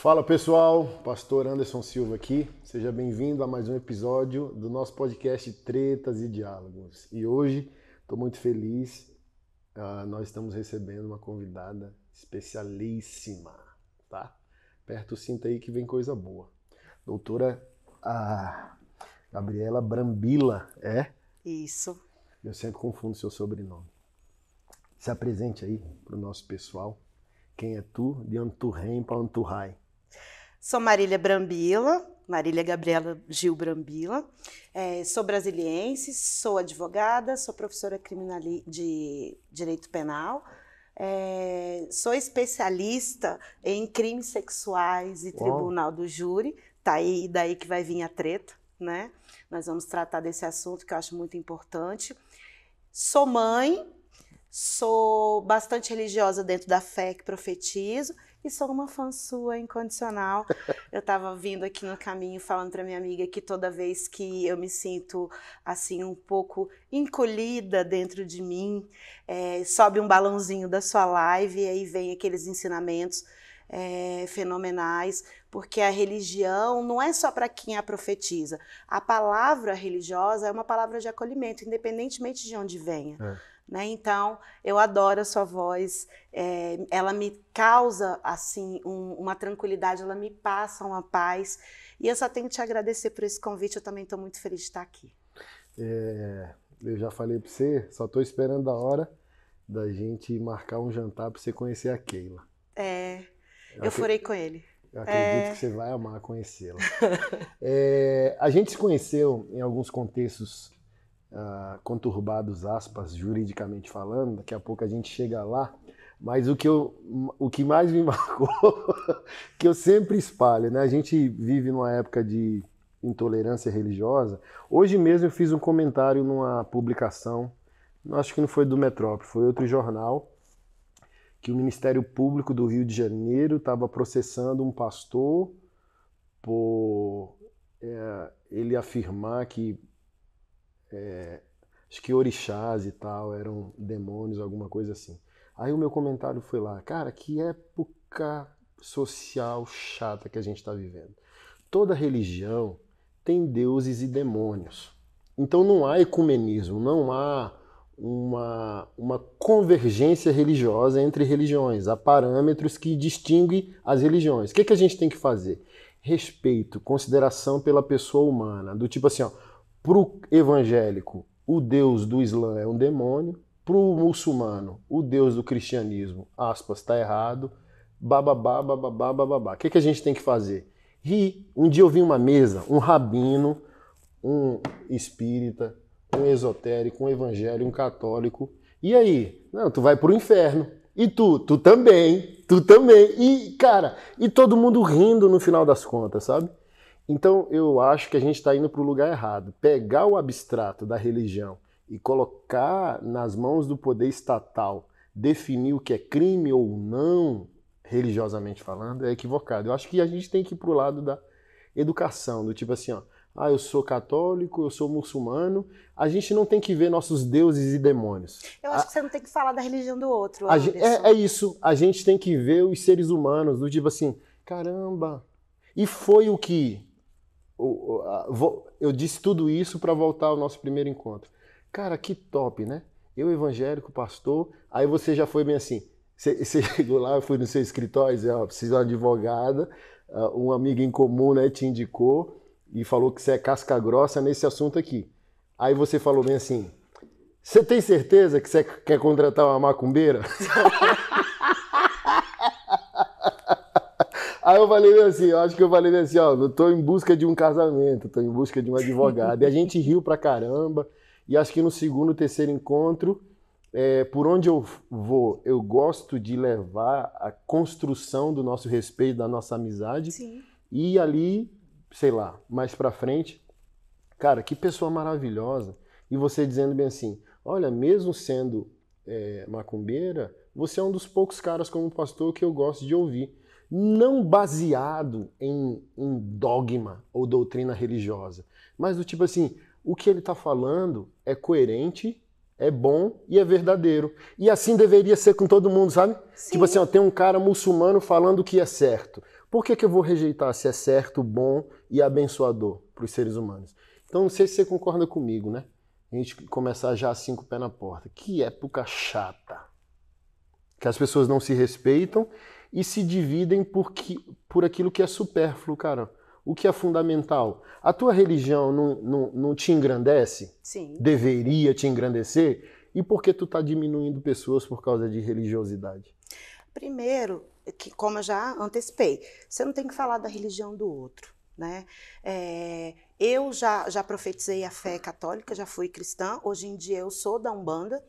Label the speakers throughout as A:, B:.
A: Fala pessoal, Pastor Anderson Silva aqui. Seja bem-vindo a mais um episódio do nosso podcast Tretas e Diálogos. E hoje estou muito feliz, nós estamos recebendo uma convidada especialíssima, tá? Aperta o cinto aí que vem coisa boa. Doutora Gabriela Brambila, é?
B: Isso.
A: Eu sempre confundo seu sobrenome. Se apresente aí para o nosso pessoal. Quem é tu? De onde tu vem, para onde tu vai?
B: Sou Marília Brambila, Marília Gabriela Gil Brambila. Sou brasiliense, sou advogada, sou professora de Direito Penal. Sou especialista em crimes sexuais e tribunal do júri. Tá aí, daí que vai vir a treta, né? Nós vamos tratar desse assunto que eu acho muito importante. Sou mãe, sou bastante religiosa dentro da fé que profetizo e sou uma fã sua incondicional. Eu estava vindo aqui no caminho falando para minha amiga que toda vez que eu me sinto assim um pouco encolhida dentro de mim, sobe um balãozinho da sua live e aí vem aqueles ensinamentos fenomenais, porque a religião não é só para quem a profetiza. A palavra religiosa é uma palavra de acolhimento, independentemente de onde venha. Né? Então, eu adoro a sua voz, ela me causa assim uma tranquilidade, ela me passa uma paz, e eu só tenho que te agradecer por esse convite, eu também estou muito feliz de estar aqui.
A: Eu já falei para você, só estou esperando a hora da gente marcar um jantar para você conhecer a Keila.
B: Eu furei com ele.
A: Eu acredito que você vai amar conhecê-la. A gente se conheceu em alguns contextos conturbados, aspas, juridicamente falando, daqui a pouco a gente chega lá, mas o que mais me marcou, que eu sempre espalho, né? A gente vive numa época de intolerância religiosa. Hoje mesmo eu fiz um comentário numa publicação, acho que não foi do Metrópole, foi outro jornal, que o Ministério Público do Rio de Janeiro estava processando um pastor por ele afirmar que acho que orixás e tal eram demônios, alguma coisa assim. Aí o meu comentário foi lá, cara, que época social chata que a gente está vivendo. Toda religião tem deuses e demônios. Então não há ecumenismo, não há uma convergência religiosa entre religiões. Há parâmetros que distinguem as religiões. O que a gente tem que fazer? Respeito, consideração pela pessoa humana, do tipo assim, ó, pro evangélico, o Deus do Islã é um demônio. Pro muçulmano, o Deus do cristianismo, aspas, está errado. Bababá, bababá, bababá. O que a gente tem que fazer? Rir. Um dia eu vi uma mesa, um rabino, um espírita, um esotérico, um evangélico, um católico. E aí? Não, tu vai pro inferno. E tu também. Tu também. E, cara, e todo mundo rindo no final das contas, sabe? Então, eu acho que a gente está indo para o lugar errado. Pegar o abstrato da religião e colocar nas mãos do poder estatal, definir o que é crime ou não, religiosamente falando, é equivocado. Eu acho que a gente tem que ir para o lado da educação, do tipo assim, ó, eu sou católico, eu sou muçulmano, a gente não tem que ver nossos deuses e demônios.
B: Eu acho que você não tem que falar da religião do outro.
A: É isso, a gente tem que ver os seres humanos, do tipo assim, caramba, e foi o que... Eu disse tudo isso para voltar ao nosso primeiro encontro. Cara, que top, né? Eu evangélico, pastor, aí você já foi bem assim, você chegou lá, eu fui no seu escritório, disse, preciso de uma advogada, um amigo em comum, né, te indicou e falou que você é casca grossa nesse assunto aqui. Aí você falou bem assim, você tem certeza que você quer contratar uma macumbeira? Aí eu falei assim, não tô em busca de um casamento, tô em busca de um advogado. E a gente riu pra caramba, e acho que no segundo, terceiro encontro, por onde eu vou, eu gosto de levar a construção do nosso respeito, da nossa amizade.
B: Sim.
A: E ali, sei lá, mais pra frente, cara, que pessoa maravilhosa. E você dizendo bem assim, olha, mesmo sendo macumbeira, você é um dos poucos caras como pastor que eu gosto de ouvir. Não baseado em dogma ou doutrina religiosa, mas do tipo assim, o que ele está falando é coerente, é bom e é verdadeiro. E assim deveria ser com todo mundo, sabe?
B: Sim.
A: Tipo assim, ó, tem um cara muçulmano falando que é certo. Por que eu vou rejeitar se é certo, bom e abençoador para os seres humanos? Então, não sei se você concorda comigo, né? A gente começar já assim com o pé na porta. Que época chata. Que as pessoas não se respeitam e se dividem por aquilo que é supérfluo, cara. O que é fundamental. A tua religião não te engrandece?
B: Sim.
A: Deveria te engrandecer? E por que tu tá diminuindo pessoas por causa de religiosidade?
B: Primeiro, que como eu já antecipei, você não tem que falar da religião do outro, né? Eu já profetizei a fé católica, já fui cristã, hoje em dia eu sou da Umbanda,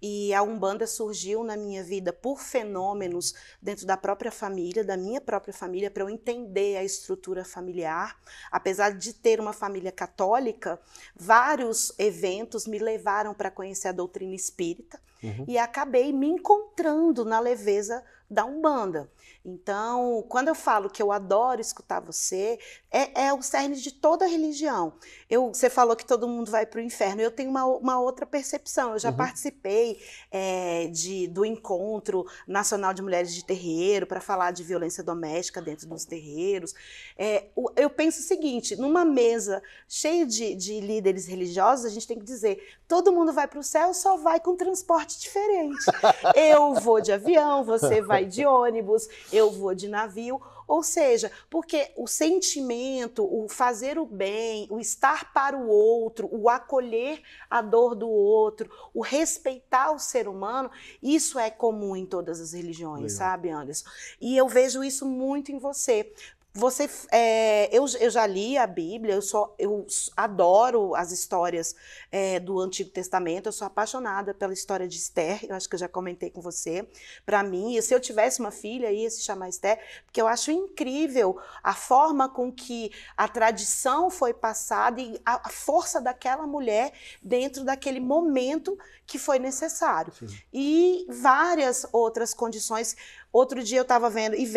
B: e a Umbanda surgiu na minha vida por fenômenos dentro da própria família, da minha própria família, para eu entender a estrutura familiar. Apesar de ter uma família católica, vários eventos me levaram para conhecer a doutrina espírita, e acabei me encontrando na leveza da Umbanda. Então, quando eu falo que eu adoro escutar você, é o cerne de toda a religião. Você falou que todo mundo vai para o inferno. Eu tenho uma outra percepção. Eu já participei do Encontro Nacional de Mulheres de Terreiro para falar de violência doméstica dentro dos terreiros. Eu penso o seguinte, numa mesa cheia de líderes religiosos, a gente tem que dizer, todo mundo vai para o céu, só vai com transporte diferente. Eu vou de avião, você vai de ônibus, eu vou de navio, ou seja, porque o sentimento, o fazer o bem, o estar para o outro, o acolher a dor do outro, o respeitar o ser humano, isso é comum em todas as religiões, sabe, Anderson? E eu vejo isso muito em você. Eu já li a Bíblia, eu adoro as histórias do Antigo Testamento, eu sou apaixonada pela história de Esther, eu acho que eu já comentei com você. Para mim, se eu tivesse uma filha, ia se chamar Esther, porque eu acho incrível a forma com que a tradição foi passada e a força daquela mulher dentro daquele momento que foi necessário. Sim. E várias outras condições. Outro dia eu estava vendo, e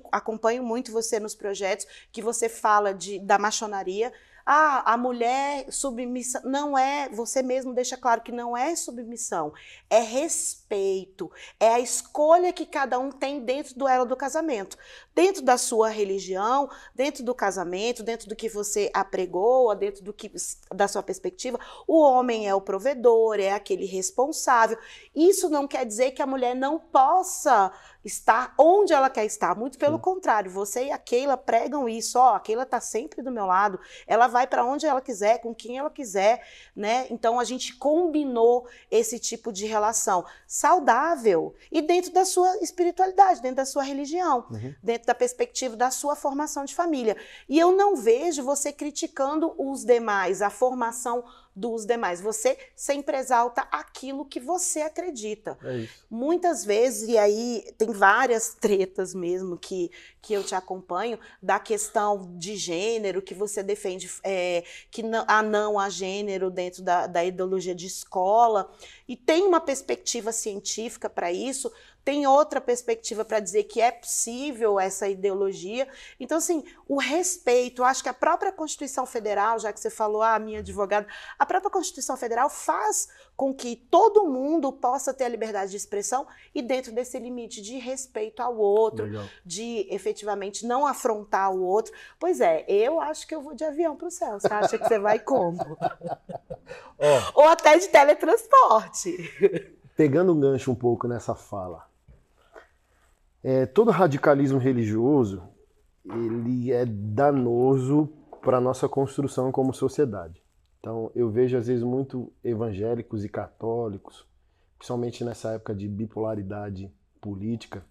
B: acompanho muito você nos projetos, que você fala da maçonaria. A mulher submissa, não é, você mesmo deixa claro que não é submissão, é respeito, é a escolha que cada um tem dentro do elo do casamento. Dentro da sua religião, dentro do casamento, dentro do que você apregoa, dentro da sua perspectiva, o homem é o provedor, é aquele responsável. Isso não quer dizer que a mulher não possa estar onde ela quer estar, muito pelo contrário, você e a Keila pregam isso, a Keila está sempre do meu lado, ela vai para onde ela quiser, com quem ela quiser, né? Então a gente combinou esse tipo de relação saudável e dentro da sua espiritualidade, dentro da sua religião, dentro da perspectiva da sua formação de família. E eu não vejo você criticando os demais, a formação dos demais. Você sempre exalta aquilo que você acredita. É isso. Muitas vezes, e aí tem várias tretas mesmo que eu te acompanho, da questão de gênero, que você defende que não há gênero dentro da ideologia de escola, e tem uma perspectiva científica para isso, tem outra perspectiva para dizer que é possível essa ideologia. Então, assim, o respeito, acho que a própria Constituição Federal, já que você falou, minha advogada, a própria Constituição Federal faz com que todo mundo possa ter a liberdade de expressão e dentro desse limite de respeito ao outro, de efetivamente não afrontar o outro. Pois é, eu acho que eu vou de avião para o céu. Você acha que você vai como? Ou até de teletransporte.
A: Pegando um gancho um pouco nessa fala, todo radicalismo religioso, ele é danoso para a nossa construção como sociedade. Então, eu vejo, às vezes, muito evangélicos e católicos, principalmente nessa época de bipolaridade política.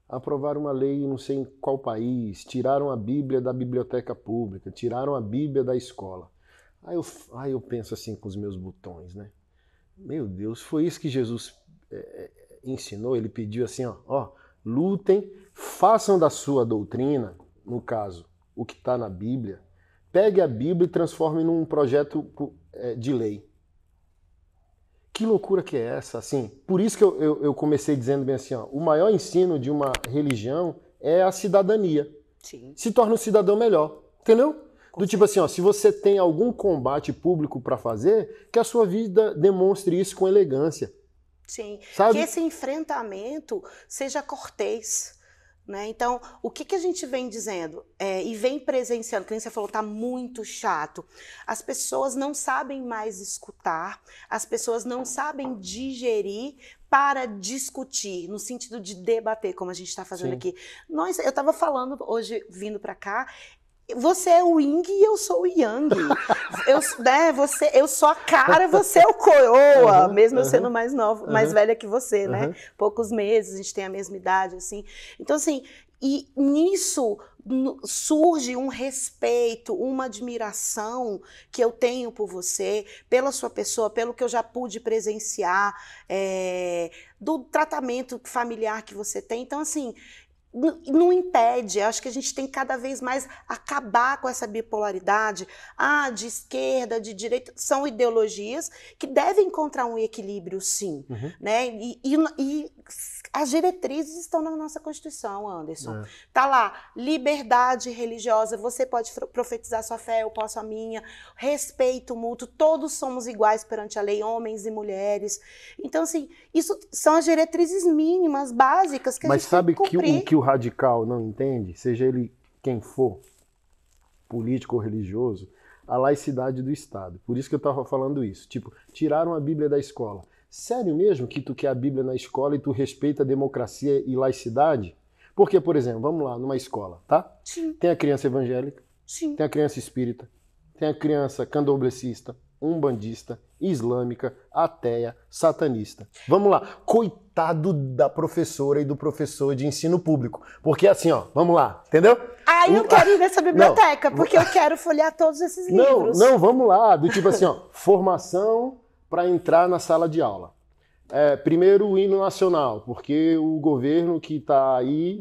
A: Aprovaram uma lei em não sei em qual país, tiraram a Bíblia da biblioteca pública, tiraram a Bíblia da escola. Aí eu penso assim com os meus botões, né? Meu Deus, foi isso que Jesus ensinou? Ele pediu assim, lutem, façam da sua doutrina, no caso, o que está na Bíblia, pegue a Bíblia e transforme num projeto de lei. Que loucura que é essa? Assim, por isso que eu comecei dizendo bem assim, o maior ensino de uma religião é a cidadania. Sim. Se torna um cidadão melhor, entendeu? Do tipo assim, se você tem algum combate público para fazer, que a sua vida demonstre isso com elegância.
B: Sim,
A: sabe?
B: Que esse enfrentamento seja cortês, Né? Então, o que a gente vem dizendo e vem presenciando, que nem você falou, está muito chato. As pessoas não sabem mais escutar, as pessoas não sabem digerir para discutir, no sentido de debater, como a gente está fazendo aqui. Eu estava falando hoje, vindo para cá, você é o yin e eu sou o yang. Eu sou a cara, você é o coroa, mesmo eu sendo mais nova, mais velha que você, né? Poucos meses, a gente tem a mesma idade, assim. Então, assim, e nisso surge um respeito, uma admiração que eu tenho por você, pela sua pessoa, pelo que eu já pude presenciar, do tratamento familiar que você tem. Então, assim, não impede, acho que a gente tem cada vez mais acabar com essa bipolaridade, de esquerda, de direita, são ideologias que devem encontrar um equilíbrio, sim, né? E as diretrizes estão na nossa Constituição, Anderson. Tá lá, liberdade religiosa, você pode profetizar sua fé, eu posso a minha, respeito mútuo, todos somos iguais perante a lei, homens e mulheres. Então, assim, isso são as diretrizes mínimas, básicas que a gente tem que cumprir.
A: Mas sabe que o radical não entende, seja ele quem for, político ou religioso, a laicidade do Estado. Por isso que eu estava falando isso. Tipo, tiraram a Bíblia da escola. Sério mesmo que tu quer a Bíblia na escola e tu respeita a democracia e laicidade? Porque, por exemplo, vamos lá, numa escola, tá?
B: Sim.
A: Tem a criança evangélica,
B: sim,
A: tem a criança espírita, tem a criança candomblessista, umbandista, islâmica, ateia, satanista. Vamos lá, coitado da professora e do professor de ensino público. Porque assim, ó, vamos lá, entendeu?
B: Eu quero ir nessa biblioteca, porque eu quero folhear todos esses livros.
A: Não, vamos lá, do tipo assim, ó, formação para entrar na sala de aula. Primeiro o hino nacional, porque o governo que está aí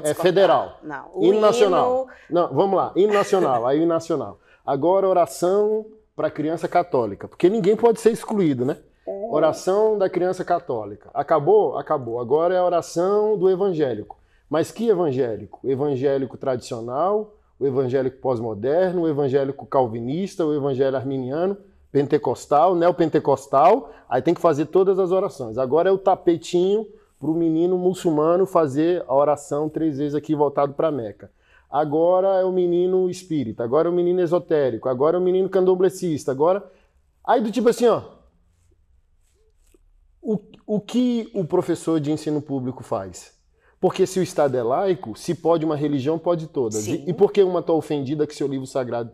A: é federal.
B: Não,
A: hino nacional. Não, vamos lá, hino nacional, aí hino nacional. Agora oração para criança católica, porque ninguém pode ser excluído, né? Oração da criança católica. Acabou? Acabou. Agora é a oração do evangélico. Mas que evangélico? O evangélico tradicional, o evangélico pós-moderno, o evangélico calvinista, o evangelho arminiano, pentecostal, neopentecostal, aí tem que fazer todas as orações. Agora é o tapetinho para o menino muçulmano fazer a oração 3 vezes aqui voltado para Meca. Agora é o menino espírita, agora é o menino esotérico, agora é o menino candomblessista, agora... Aí do tipo assim, ó, o que o professor de ensino público faz? Porque se o Estado é laico, se pode uma religião, pode todas.
B: Sim.
A: E por que uma está ofendida que seu livro sagrado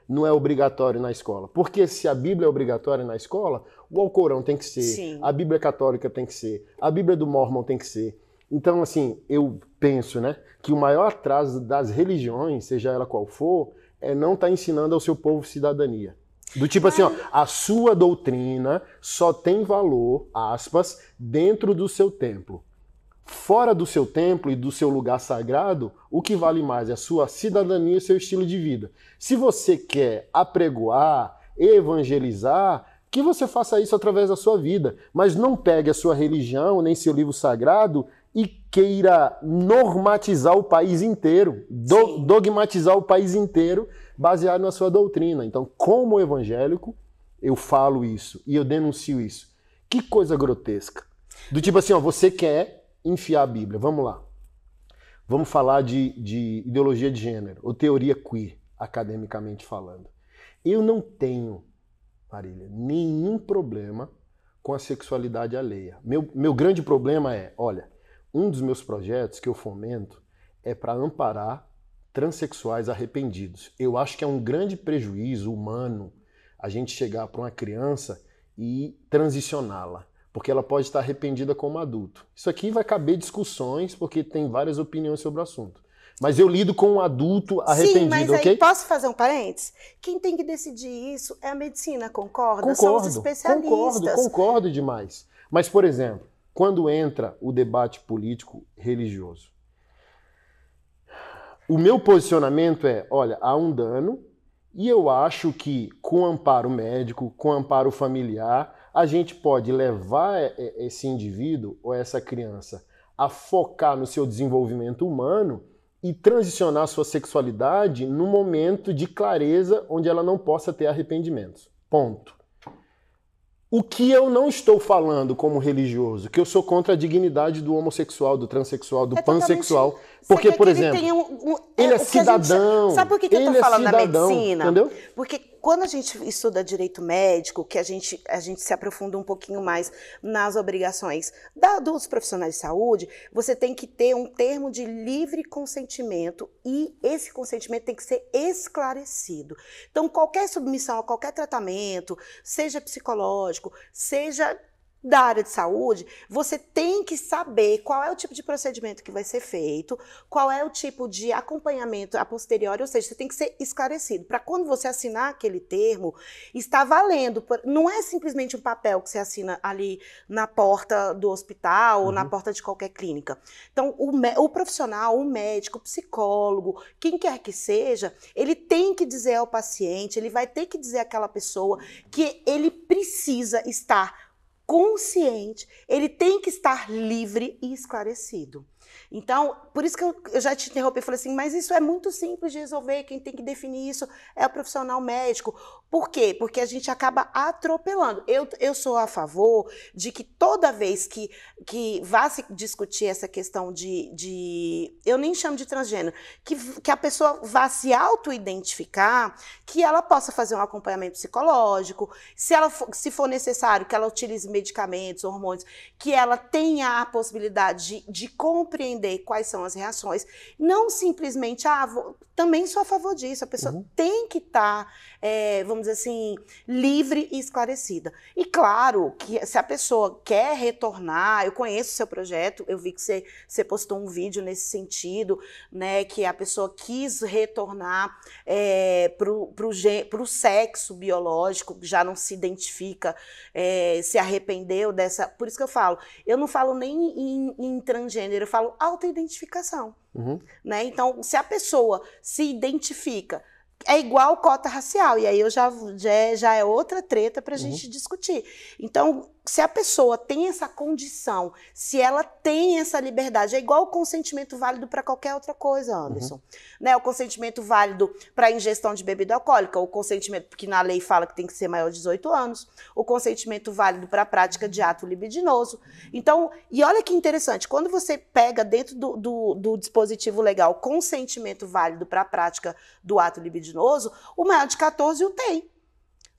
A: não é obrigatório na escola? Porque se a Bíblia é obrigatória na escola, o Alcorão tem que ser,
B: Sim.
A: a Bíblia católica tem que ser, a Bíblia do Mórmon tem que ser. Então, assim, eu penso, né, que o maior atraso das religiões, seja ela qual for, é não estar ensinando ao seu povo cidadania. Do tipo assim, ó, a sua doutrina só tem valor, aspas, dentro do seu templo. Fora do seu templo e do seu lugar sagrado, o que vale mais é a sua cidadania e seu estilo de vida. Se você quer apregoar, evangelizar, que você faça isso através da sua vida. Mas não pegue a sua religião, nem seu livro sagrado e queira normatizar o país inteiro, dogmatizar o país inteiro, baseado na sua doutrina. Então, como evangélico, eu falo isso e eu denuncio isso. Que coisa grotesca. Do tipo assim, ó, você quer enfiar a Bíblia. Vamos lá. Vamos falar de ideologia de gênero, ou teoria queer, academicamente falando. Eu não tenho, Marília, nenhum problema com a sexualidade alheia. Meu grande problema é, olha, um dos meus projetos que eu fomento é para amparar transexuais arrependidos. Eu acho que é um grande prejuízo humano a gente chegar para uma criança e transicioná-la, porque ela pode estar arrependida como adulto. Isso aqui vai caber discussões, porque tem várias opiniões sobre o assunto. Mas eu lido com um adulto arrependido,
B: sim, mas
A: ok?
B: Aí, posso fazer um parênteses? Quem tem que decidir isso é a medicina, concorda? São os especialistas.
A: Concordo demais. Mas, por exemplo, quando entra o debate político religioso, o meu posicionamento é, olha, há um dano e eu acho que com amparo médico, com amparo familiar, a gente pode levar esse indivíduo ou essa criança a focar no seu desenvolvimento humano e transicionar sua sexualidade num momento de clareza onde ela não possa ter arrependimentos. Ponto. O que eu não estou falando como religioso, que eu sou contra a dignidade do homossexual, do transexual, do pansexual. Porque, por exemplo, ele é cidadão.
B: Sabe por que eu tô falando da medicina?
A: Entendeu?
B: Porque quando a gente estuda direito médico, que a gente se aprofunda um pouquinho mais nas obrigações dos profissionais de saúde, você tem que ter um termo de livre consentimento e esse consentimento tem que ser esclarecido. Então, qualquer submissão a qualquer tratamento, seja psicológico, seja da área de saúde, você tem que saber qual é o tipo de procedimento que vai ser feito, qual é o tipo de acompanhamento a posteriori, ou seja, você tem que ser esclarecido. Para quando você assinar aquele termo, está valendo. Não é simplesmente um papel que você assina ali na porta do hospital ou na porta de qualquer clínica. Então, o profissional, o médico, o psicólogo, quem quer que seja, ele tem que dizer ao paciente, ele vai ter que dizer àquela pessoa que ele precisa estar consciente, ele tem que estar livre e esclarecido. Então, por isso que eu já te interrompi e falei assim, mas isso é muito simples de resolver, quem tem que definir isso é o profissional médico. Por quê? Porque a gente acaba atropelando. Eu sou a favor de que toda vez que vá se discutir essa questão eu nem chamo de transgênero, que a pessoa vá se auto-identificar, que ela possa fazer um acompanhamento psicológico, se for necessário que ela utilize medicamentos, hormônios, que ela tenha a possibilidade de compreender quais são as reações, não simplesmente, também sou a favor disso, a pessoa tem que estar, vamos dizer assim, livre e esclarecida. E claro, que se a pessoa quer retornar, eu conheço o seu projeto, eu vi que você postou um vídeo nesse sentido, né, que a pessoa quis retornar para o sexo biológico, já não se identifica, se arrependeu dessa... Por isso que eu não falo nem em transgênero, eu falo autoidentificação. Né? Então, se a pessoa se identifica, é igual cota racial, e aí já é outra treta para a gente discutir. Então, se a pessoa tem essa condição, se ela tem essa liberdade, é igual o consentimento válido para qualquer outra coisa, Anderson. Né? O consentimento válido para a ingestão de bebida alcoólica, o consentimento que na lei fala que tem que ser maior de 18 anos, o consentimento válido para a prática de ato libidinoso. Então, e olha que interessante, quando você pega dentro do dispositivo legal consentimento válido para a prática do ato libidinoso, o maior de 14 o tem.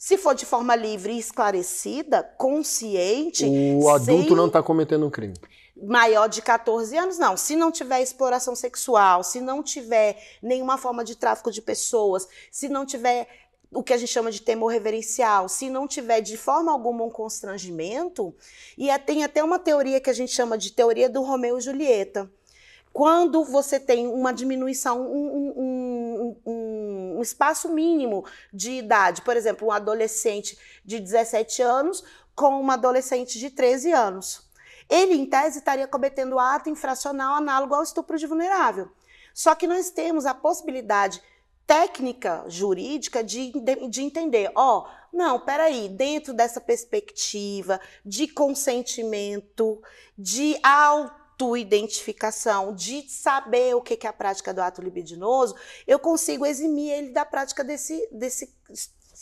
B: Se for de forma livre e esclarecida, consciente...
A: O adulto não está cometendo um crime.
B: Maior de 14 anos, não. Se não tiver exploração sexual, se não tiver nenhuma forma de tráfico de pessoas, se não tiver o que a gente chama de temor reverencial, se não tiver de forma alguma um constrangimento, e tem até uma teoria que a gente chama de teoria do Romeu e Julieta. Quando você tem uma diminuição, um espaço mínimo de idade, por exemplo, um adolescente de 17 anos com uma adolescente de 13 anos. Ele, em tese, estaria cometendo ato infracional análogo ao estupro de vulnerável. Só que nós temos a possibilidade técnica, jurídica, de entender, não, peraí, dentro dessa perspectiva de consentimento, de autoidentificação, de saber o que é a prática do ato libidinoso, eu consigo eximir ele da prática desse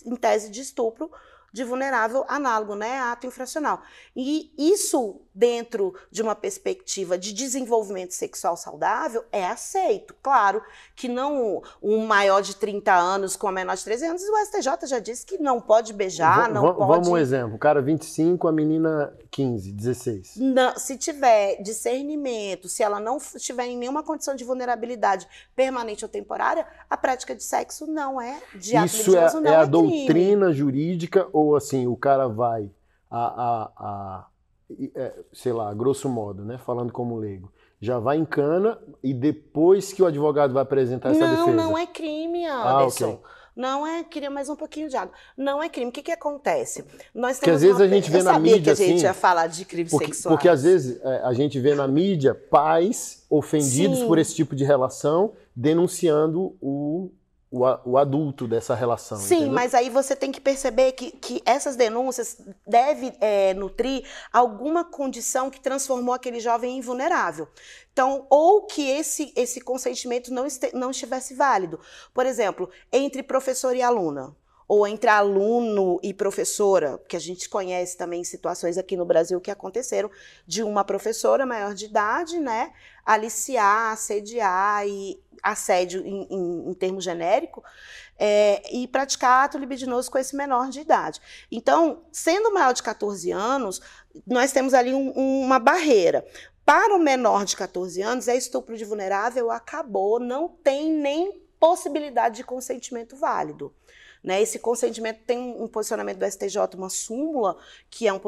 B: em tese, de estupro de vulnerável análogo, né, ato infracional. E isso, dentro de uma perspectiva de desenvolvimento sexual saudável, é aceito. Claro que não um maior de 30 anos com a menor de 13 anos, o STJ já disse que não pode beijar, não pode...
A: Vamos um exemplo, o cara 25, a menina 15, 16.
B: Não, se tiver discernimento, se ela não estiver em nenhuma condição de vulnerabilidade permanente ou temporária, a prática de sexo não é de ato libidinoso, não é crime. Isso é a
A: doutrina jurídica ou assim, o cara vai sei lá, grosso modo, né, falando como leigo, já vai em cana e depois que o advogado vai apresentar essa defesa?
B: Não é crime, Anderson.
A: Okay.
B: Não é, queria mais um pouquinho de água. Não é crime. O que acontece?
A: Nós temos porque às vezes a gente vê na mídia
B: que a gente
A: assim,
B: ia falar de crimes sexuais.
A: Porque às vezes a gente vê na mídia pais ofendidos por esse tipo de relação denunciando o adulto dessa relação.
B: Sim,
A: entendeu?
B: Mas aí você tem que perceber que essas denúncias devem nutrir alguma condição que transformou aquele jovem em vulnerável. Então, ou que esse consentimento não estivesse válido. Por exemplo, entre professor e aluna. ou entre aluno e professora, que a gente conhece também situações aqui no Brasil que aconteceram de uma professora maior de idade, né, aliciar, assediar e assédio em termo genérico, e praticar ato libidinoso com esse menor de idade. Então, sendo maior de 14 anos, nós temos ali uma barreira. Para o menor de 14 anos, é estupro de vulnerável, acabou, não tem nem possibilidade de consentimento válido. Né? Esse consentimento tem um posicionamento do STJ, uma súmula, que é um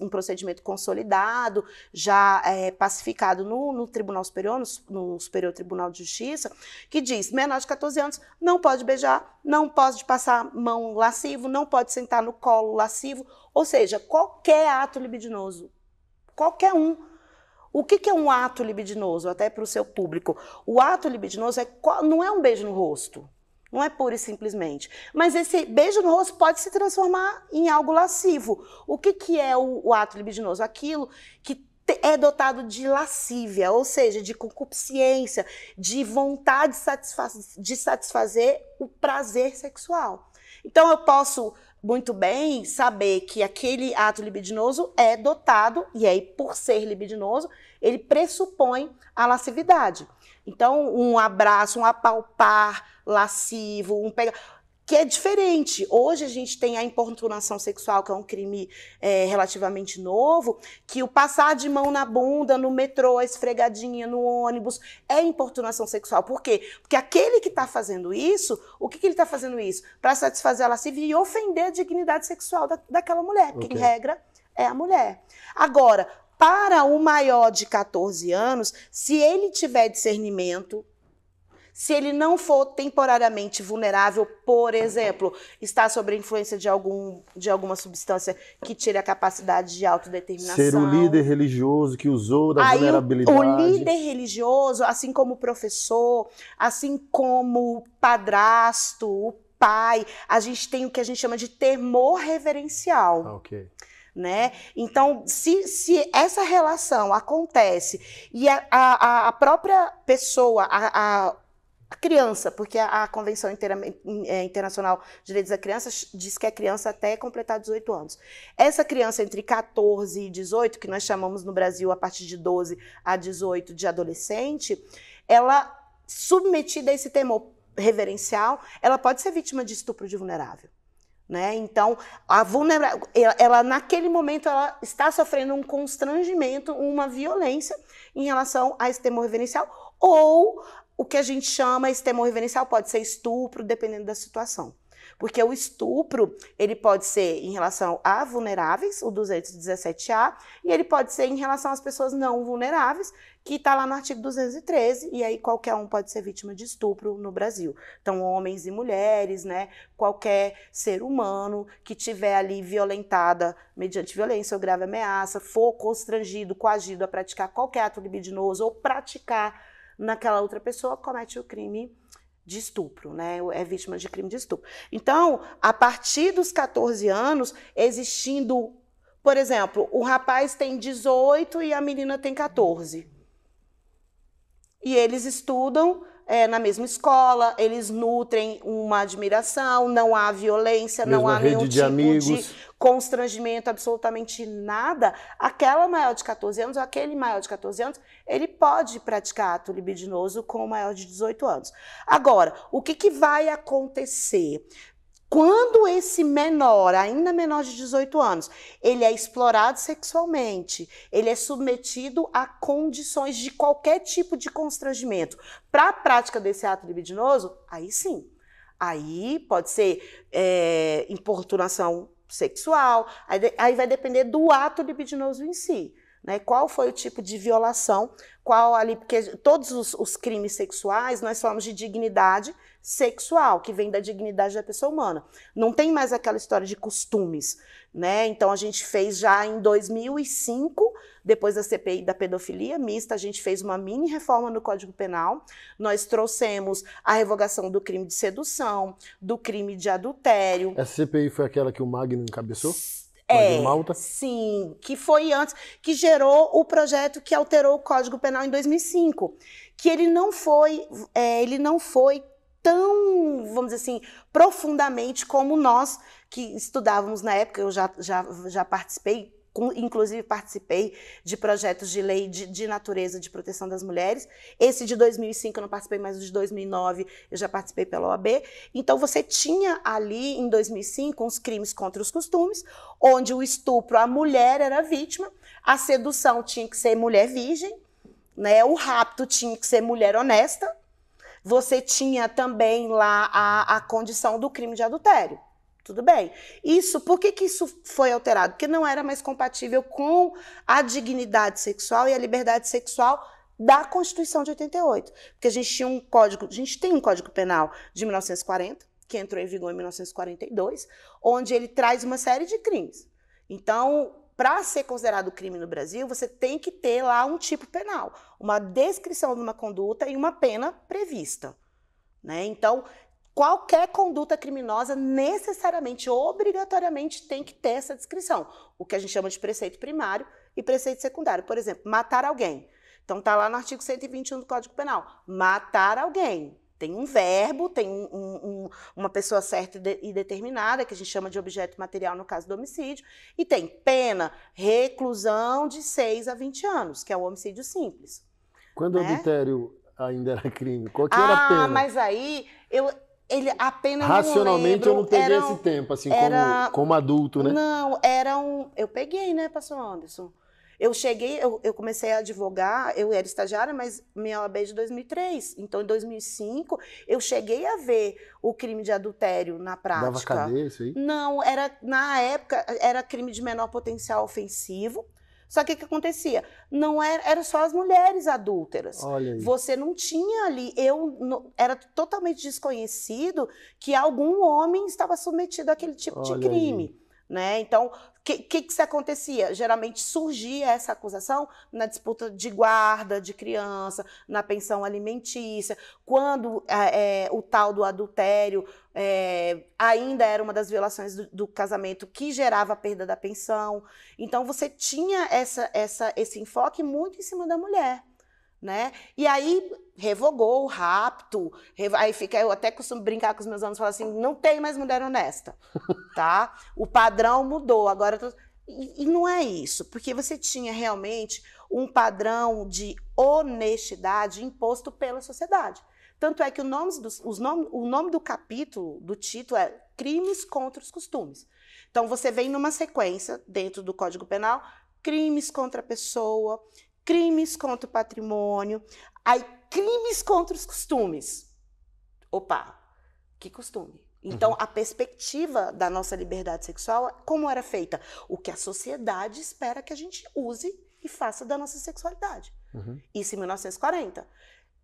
B: procedimento consolidado, já pacificado no Tribunal Superior, no Superior Tribunal de Justiça, que diz: menor de 14 anos não pode beijar, não pode passar mão lascivo, não pode sentar no colo lascivo, ou seja, qualquer ato libidinoso, qualquer um. O que é um ato libidinoso, até para o seu público? O ato libidinoso não é um beijo no rosto. Não é pura e simplesmente. Mas esse beijo no rosto pode se transformar em algo lascivo. O que é o ato libidinoso? Aquilo que é dotado de lascívia, ou seja, de concupiscência, de vontade de satisfazer o prazer sexual. Então, eu posso muito bem saber que aquele ato libidinoso é dotado, e aí, por ser libidinoso, ele pressupõe a lascividade. Então, um abraço, um apalpar lascivo, um pegar, que é diferente. Hoje a gente tem a importunação sexual, que é um crime relativamente novo, que o passar de mão na bunda, no metrô, a esfregadinha no ônibus, é importunação sexual. Por quê? Porque aquele que está fazendo isso, o que ele está fazendo isso? Para satisfazer a lascívia e ofender a dignidade sexual daquela mulher, porque em regra é a mulher. Agora, para o maior de 14 anos, se ele tiver discernimento, se ele não for temporariamente vulnerável, por exemplo, está sob a influência de alguma substância que tire a capacidade de autodeterminação.
A: Ser o líder religioso que usou da vulnerabilidade.
B: O líder religioso, assim como o professor, assim como o padrasto, o pai, a gente tem o que a gente chama de temor reverencial.
A: Ok.
B: Né? Então, se essa relação acontece e a própria pessoa, a criança, porque a Convenção Internacional de Direitos da Criança diz que é criança até completar 18 anos. Essa criança entre 14 e 18, que nós chamamos no Brasil a partir de 12 a 18 de adolescente, ela, submetida a esse temor reverencial, ela pode ser vítima de estupro de vulnerável. Né? Então, ela naquele momento ela está sofrendo um constrangimento, uma violência em relação a esse temor reverencial, ou o que a gente chama, esse temor reverencial pode ser estupro, dependendo da situação. Porque o estupro, ele pode ser em relação a vulneráveis, o 217A, e ele pode ser em relação às pessoas não vulneráveis, que está lá no artigo 213, e aí qualquer um pode ser vítima de estupro no Brasil. Então, homens e mulheres, né, qualquer ser humano que tiver ali violentada mediante violência ou grave ameaça, for constrangido, coagido a praticar qualquer ato libidinoso ou praticar naquela outra pessoa, comete o crime de estupro, né? É vítima de crime de estupro. Então, a partir dos 14 anos, existindo, por exemplo, o rapaz tem 18 e a menina tem 14. E eles estudam na mesma escola, eles nutrem uma admiração, não há violência, não há nenhum tipo de constrangimento, absolutamente nada. Aquela maior de 14 anos, ou aquele maior de 14 anos, ele pode praticar ato libidinoso com o maior de 18 anos. Agora, o que vai acontecer? Quando esse menor, ainda menor de 18 anos, ele é explorado sexualmente, ele é submetido a condições de qualquer tipo de constrangimento para a prática desse ato libidinoso, aí sim. Aí pode ser importunação sexual, aí vai depender do ato libidinoso em si. Né? Qual foi o tipo de violação, porque todos os crimes sexuais nós falamos de dignidade sexual, que vem da dignidade da pessoa humana. Não tem mais aquela história de costumes, né? Então a gente fez já em 2005, depois da CPI da pedofilia mista, a gente fez uma mini reforma no Código Penal. Nós trouxemos a revogação do crime de sedução, do crime de adultério.
A: Essa CPI foi aquela que o Magno encabeçou?
B: Malta? Sim, que foi antes, que gerou o projeto que alterou o Código Penal em 2005, que ele não foi tão, vamos dizer assim, profundamente como nós que estudávamos na época. Eu já participei, inclusive participei de projetos de lei de natureza de proteção das mulheres. Esse de 2005 eu não participei, mas o de 2009 eu já participei pela OAB. Então você tinha ali em 2005 uns crimes contra os costumes, onde o estupro, a mulher era vítima, a sedução tinha que ser mulher virgem, né? O rapto tinha que ser mulher honesta. Você tinha também lá a condição do crime de adultério. Tudo bem. Por que isso foi alterado? Porque não era mais compatível com a dignidade sexual e a liberdade sexual da Constituição de 88. Porque a gente tem um Código Penal de 1940, que entrou em vigor em 1942, onde ele traz uma série de crimes. Então, para ser considerado crime no Brasil, você tem que ter lá um tipo penal, uma descrição de uma conduta e uma pena prevista, né? Então, qualquer conduta criminosa necessariamente, obrigatoriamente tem que ter essa descrição, o que a gente chama de preceito primário e preceito secundário. Por exemplo, matar alguém. Então, está lá no artigo 121 do Código Penal. Matar alguém. Tem um verbo, tem uma pessoa certa e determinada, que a gente chama de objeto material no caso do homicídio, e tem pena, reclusão de 6 a 20 anos, que é o homicídio simples.
A: Quando o adultério ainda era crime, qual que era a pena?
B: Mas aí, a pena
A: racionalmente eu não peguei esse tempo, assim, como adulto, né?
B: Não, eu peguei, né, pastor Anderson? Eu comecei a advogar, eu era estagiária, mas minha OAB é de 2003. Então, em 2005, eu cheguei a ver o crime de adultério na prática.
A: Dava cadeia isso aí?
B: Não, na época, era crime de menor potencial ofensivo. Só que o que acontecia? Não era só as mulheres adúlteras.
A: Olha aí.
B: Você não tinha ali, era totalmente desconhecido que algum homem estava submetido àquele tipo de crime. Né? Então, o que acontecia? Geralmente surgia essa acusação na disputa de guarda de criança, na pensão alimentícia, quando o tal do adultério ainda era uma das violações do casamento que gerava a perda da pensão. Então, você tinha esse enfoque muito em cima da mulher. Né? E aí revogou o rapto, eu até costumo brincar com os meus alunos e falar assim, não tem mais mulher honesta, tá? O padrão mudou, agora... E não é isso, porque você tinha realmente um padrão de honestidade imposto pela sociedade. Tanto é que o nome do capítulo, do título é Crimes contra os Costumes. Então você vem numa sequência dentro do Código Penal, crimes contra a pessoa, crimes contra o patrimônio, aí crimes contra os costumes. Opa, que costume? Então, a perspectiva da nossa liberdade sexual, como era feita? O que a sociedade espera que a gente use e faça da nossa sexualidade. Isso em 1940.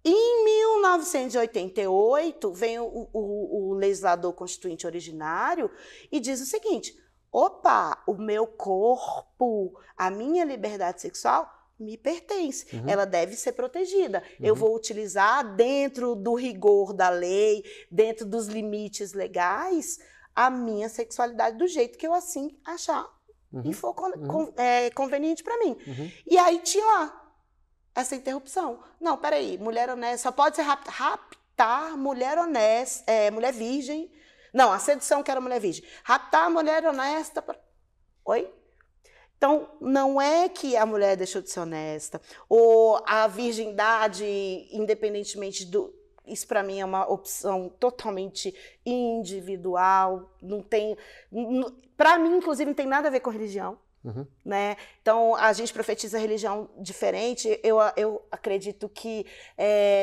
B: Em 1988, vem o legislador constituinte originário e diz o seguinte, opa, o meu corpo, a minha liberdade sexual me pertence, ela deve ser protegida. Eu vou utilizar dentro do rigor da lei, dentro dos limites legais, a minha sexualidade do jeito que eu assim achar e for conveniente para mim. E aí tinha lá essa interrupção. Não, peraí, mulher honesta, só pode ser raptar mulher honesta, mulher virgem. Não, a sedução que era mulher virgem. Raptar mulher honesta. Oi? Então, não é que a mulher deixou de ser honesta, ou a virgindade, independentemente do... Isso, para mim, é uma opção totalmente individual. Não tem... Para mim, inclusive, não tem nada a ver com religião. Né? Então, a gente profetiza religião diferente. Eu acredito que,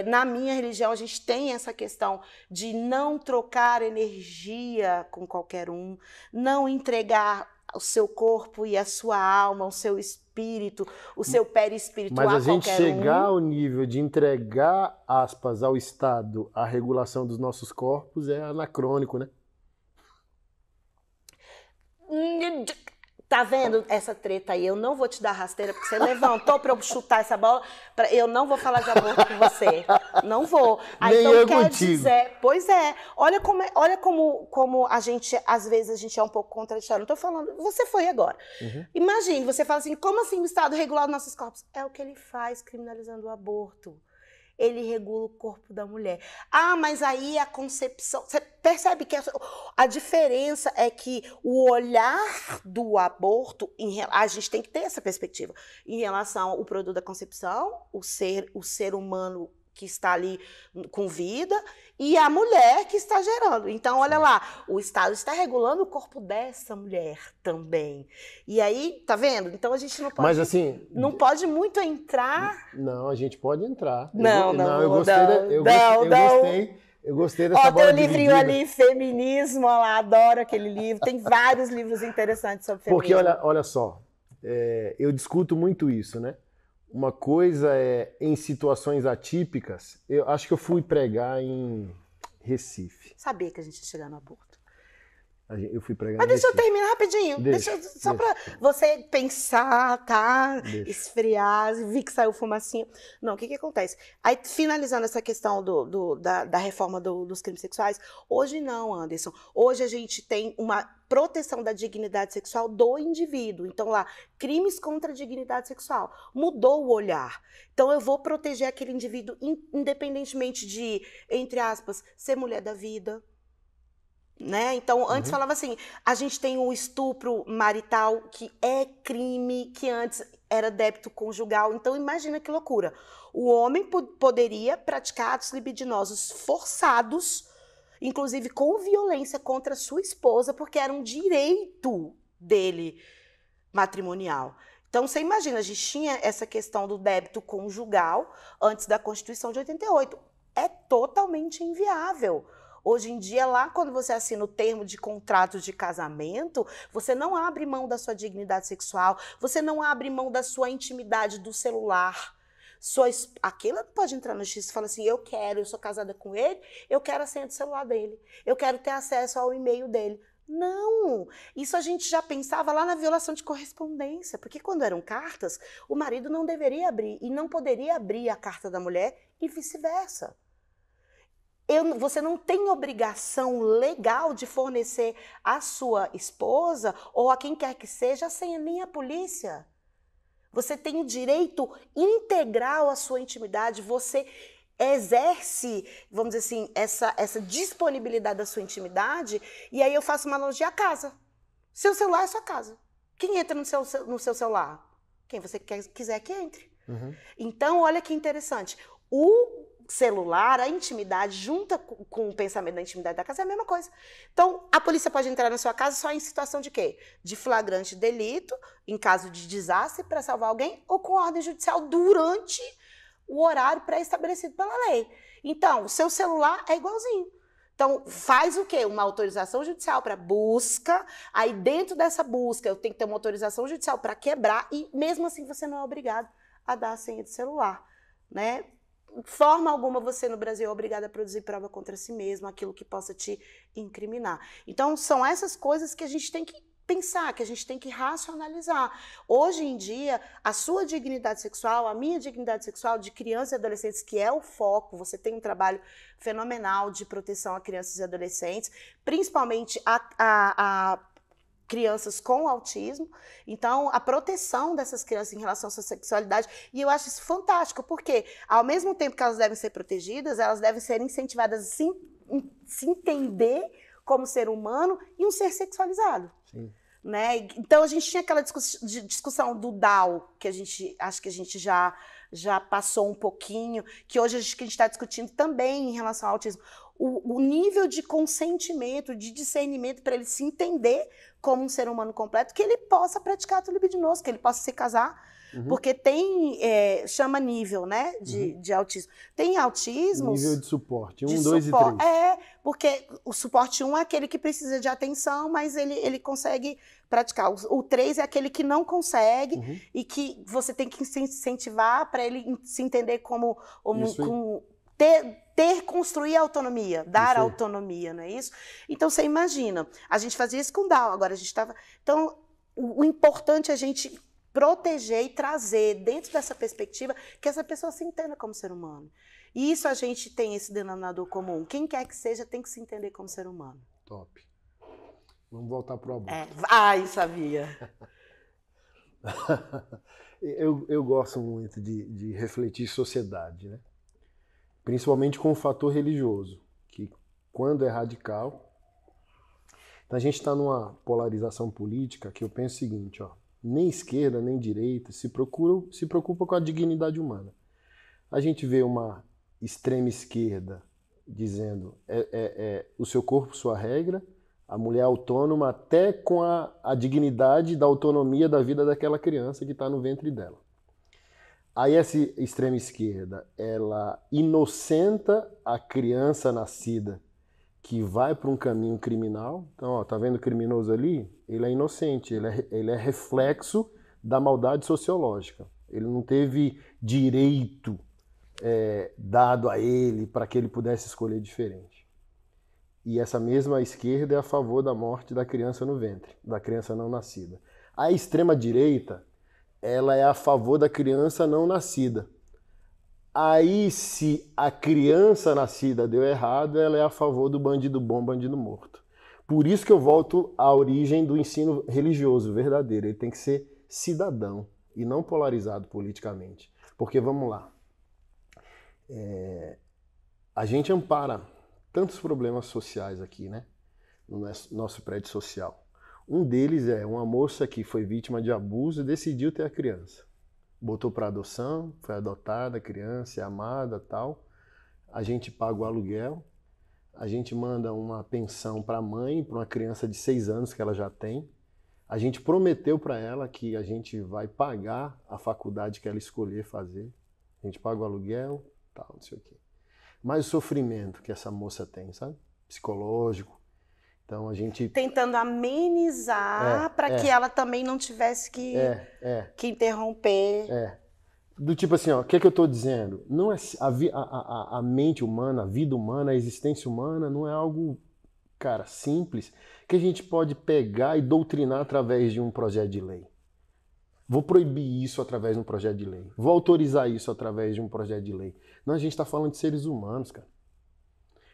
B: na minha religião, a gente tem essa questão de não trocar energia com qualquer um, não entregar o seu corpo e a sua alma, o seu espírito, o seu perispírito a qualquer um.
A: Mas a gente chegar ao nível de entregar, aspas, ao Estado a regulação dos nossos corpos é anacrônico, né?
B: Tá vendo essa treta aí? Eu não vou te dar rasteira, porque você levantou para eu chutar essa bola. Eu não vou falar de aborto com você. Não vou.
A: Nem
B: então
A: eu
B: quer
A: contigo.
B: dizer, pois é. Olha como a gente, às vezes, a gente é um pouco contraditório. Não tô falando, você foi agora. Imagine, você fala assim, como assim o Estado regula os nossos corpos? É o que ele faz criminalizando o aborto. ele regula o corpo da mulher. Ah, mas aí a concepção... Você percebe que a diferença é que o olhar do aborto, a gente tem que ter essa perspectiva, em relação ao produto da concepção, o ser humano que está ali com vida, e a mulher que está gerando. Então, olha lá, o Estado está regulando o corpo dessa mulher também. E aí, tá vendo? Então, a gente não pode...
A: Mas assim...
B: Não pode muito entrar...
A: Não, a gente pode entrar. Eu gostei dessa bola
B: dividida. Ó, tem um livrinho ali, Feminismo, ó lá, adoro aquele livro. Tem vários livros interessantes sobre feminismo.
A: Porque, olha só, eu discuto muito isso, né? Uma coisa é em situações atípicas. Eu acho que eu fui pregar em Recife.
B: Sabia que a gente ia chegar no aborto.
A: Eu fui pregar
B: Mas
A: em Recife.
B: deixa eu terminar rapidinho. Só para você pensar, tá? Esfriar, vi que saiu fumacinha. Não, o que acontece? Aí, finalizando essa questão da reforma dos crimes sexuais, hoje não, Anderson. Hoje a gente tem uma proteção da dignidade sexual do indivíduo. Então, lá, crimes contra a dignidade sexual. Mudou o olhar. Então, eu vou proteger aquele indivíduo independentemente de, entre aspas, ser mulher da vida. Né? Então, antes falava assim, a gente tem o estupro marital, que é crime, que antes era débito conjugal. Então, imagina que loucura. O homem poderia praticar atos libidinosos forçados, inclusive com violência contra sua esposa, porque era um direito dele matrimonial. Então, você imagina, a gente tinha essa questão do débito conjugal antes da Constituição de 88. É totalmente inviável. Hoje em dia, lá quando você assina o termo de contrato de casamento, você não abre mão da sua dignidade sexual, você não abre mão da sua intimidade do celular. Aquela pode entrar no justiça e falar assim, eu sou casada com ele, eu quero a senha do celular dele, eu quero ter acesso ao e-mail dele. Não, isso a gente já pensava lá na violação de correspondência, porque quando eram cartas, o marido não deveria abrir e não poderia abrir a carta da mulher e vice-versa. Você não tem obrigação legal de fornecer à sua esposa ou a quem quer que seja a senha, nem a polícia. Você tem o direito integral à sua intimidade, você exerce, vamos dizer assim, essa disponibilidade da sua intimidade, e aí eu faço uma analogia à casa. Seu celular é sua casa. Quem entra no seu celular? Quem você quiser que entre. Então, olha que interessante. O celular, a intimidade, junta com o pensamento da intimidade da casa, é a mesma coisa. Então, a polícia pode entrar na sua casa só em situação de quê? De flagrante delito, em caso de desastre, para salvar alguém, ou com ordem judicial durante o horário pré-estabelecido pela lei. Então, o seu celular é igualzinho. Então, faz o quê? Uma autorização judicial para busca, aí dentro dessa busca eu tenho que ter uma autorização judicial para quebrar, e mesmo assim você não é obrigado a dar a senha de celular, né? Forma alguma você no Brasil é obrigada a produzir prova contra si mesmo, aquilo que possa te incriminar. Então, são essas coisas que a gente tem que pensar, que a gente tem que racionalizar. Hoje em dia, a sua dignidade sexual, a minha dignidade sexual de crianças e adolescentes, que é o foco, você tem um trabalho fenomenal de proteção a crianças e adolescentes, principalmente a crianças com autismo, então a proteção dessas crianças em relação à sua sexualidade, e eu acho isso fantástico, porque ao mesmo tempo que elas devem ser protegidas, elas devem ser incentivadas a se entender como ser humano e um ser sexualizado.
A: Sim.
B: Né? Então a gente tinha aquela discussão do DAO, que acho que a gente já passou um pouquinho, que hoje acho que a gente está discutindo também em relação ao autismo. O nível de consentimento, de discernimento para ele se entender como um ser humano completo, que ele possa praticar ato libidinoso, que ele possa se casar, porque tem, chama nível, né, de autismo. Tem autismos...
A: Nível de suporte, 1, 2 e 3.
B: Porque o suporte 1 é aquele que precisa de atenção, mas ele consegue praticar. O 3 é aquele que não consegue e que você tem que incentivar para ele se entender como construir autonomia, dar autonomia, não é isso? Então, você imagina, a gente fazia isso com o Down, agora a gente estava... Então, o importante é a gente proteger e trazer dentro dessa perspectiva que essa pessoa se entenda como ser humano. E isso a gente tem esse denominador comum. Quem quer que seja tem que se entender como ser humano.
A: Top. Vamos voltar para o aborto.
B: Ai, sabia.
A: Eu gosto muito de refletir sociedade, né? principalmente com o fator religioso, que quando é radical... Então a gente está numa polarização política que eu penso o seguinte, ó, nem esquerda nem direita se preocupa com a dignidade humana. A gente vê uma extrema esquerda dizendo o seu corpo, sua regra, a mulher autônoma até com a dignidade da autonomia da vida daquela criança que está no ventre dela. Aí essa extrema esquerda, ela inocenta a criança nascida que vai para um caminho criminal. Então, ó, tá vendo o criminoso ali? Ele é inocente, ele é reflexo da maldade sociológica. Ele não teve direito dado a ele para que ele pudesse escolher diferente. E essa mesma esquerda é a favor da morte da criança no ventre, da criança não nascida. A extrema-direita, ela é a favor da criança não nascida. Aí, se a criança nascida deu errado, ela é a favor do bandido bom, bandido morto. Por isso que eu volto à origem do ensino religioso verdadeiro. Ele tem que ser cidadão e não polarizado politicamente. Porque, vamos lá, a gente ampara tantos problemas sociais aqui, né? No nosso prédio social. Um deles é uma moça que foi vítima de abuso e decidiu ter a criança. Botou para adoção, foi adotada a criança, é amada, tal. A gente paga o aluguel, a gente manda uma pensão para a mãe, para uma criança de 6 anos que ela já tem. A gente prometeu para ela que a gente vai pagar a faculdade que ela escolher fazer. A gente paga o aluguel, tal, não sei o quê. Mas o sofrimento que essa moça tem, sabe? Psicológico. Então a gente... Tentando
B: amenizar para que ela também não tivesse que interromper.
A: Do tipo assim, ó, o que é que eu estou dizendo? Não é a mente humana, a vida humana, a existência humana não é algo, cara, simples, que a gente pode pegar e doutrinar através de um projeto de lei. Vou proibir isso através de um projeto de lei. Vou autorizar isso através de um projeto de lei. Não, a gente está falando de seres humanos, cara.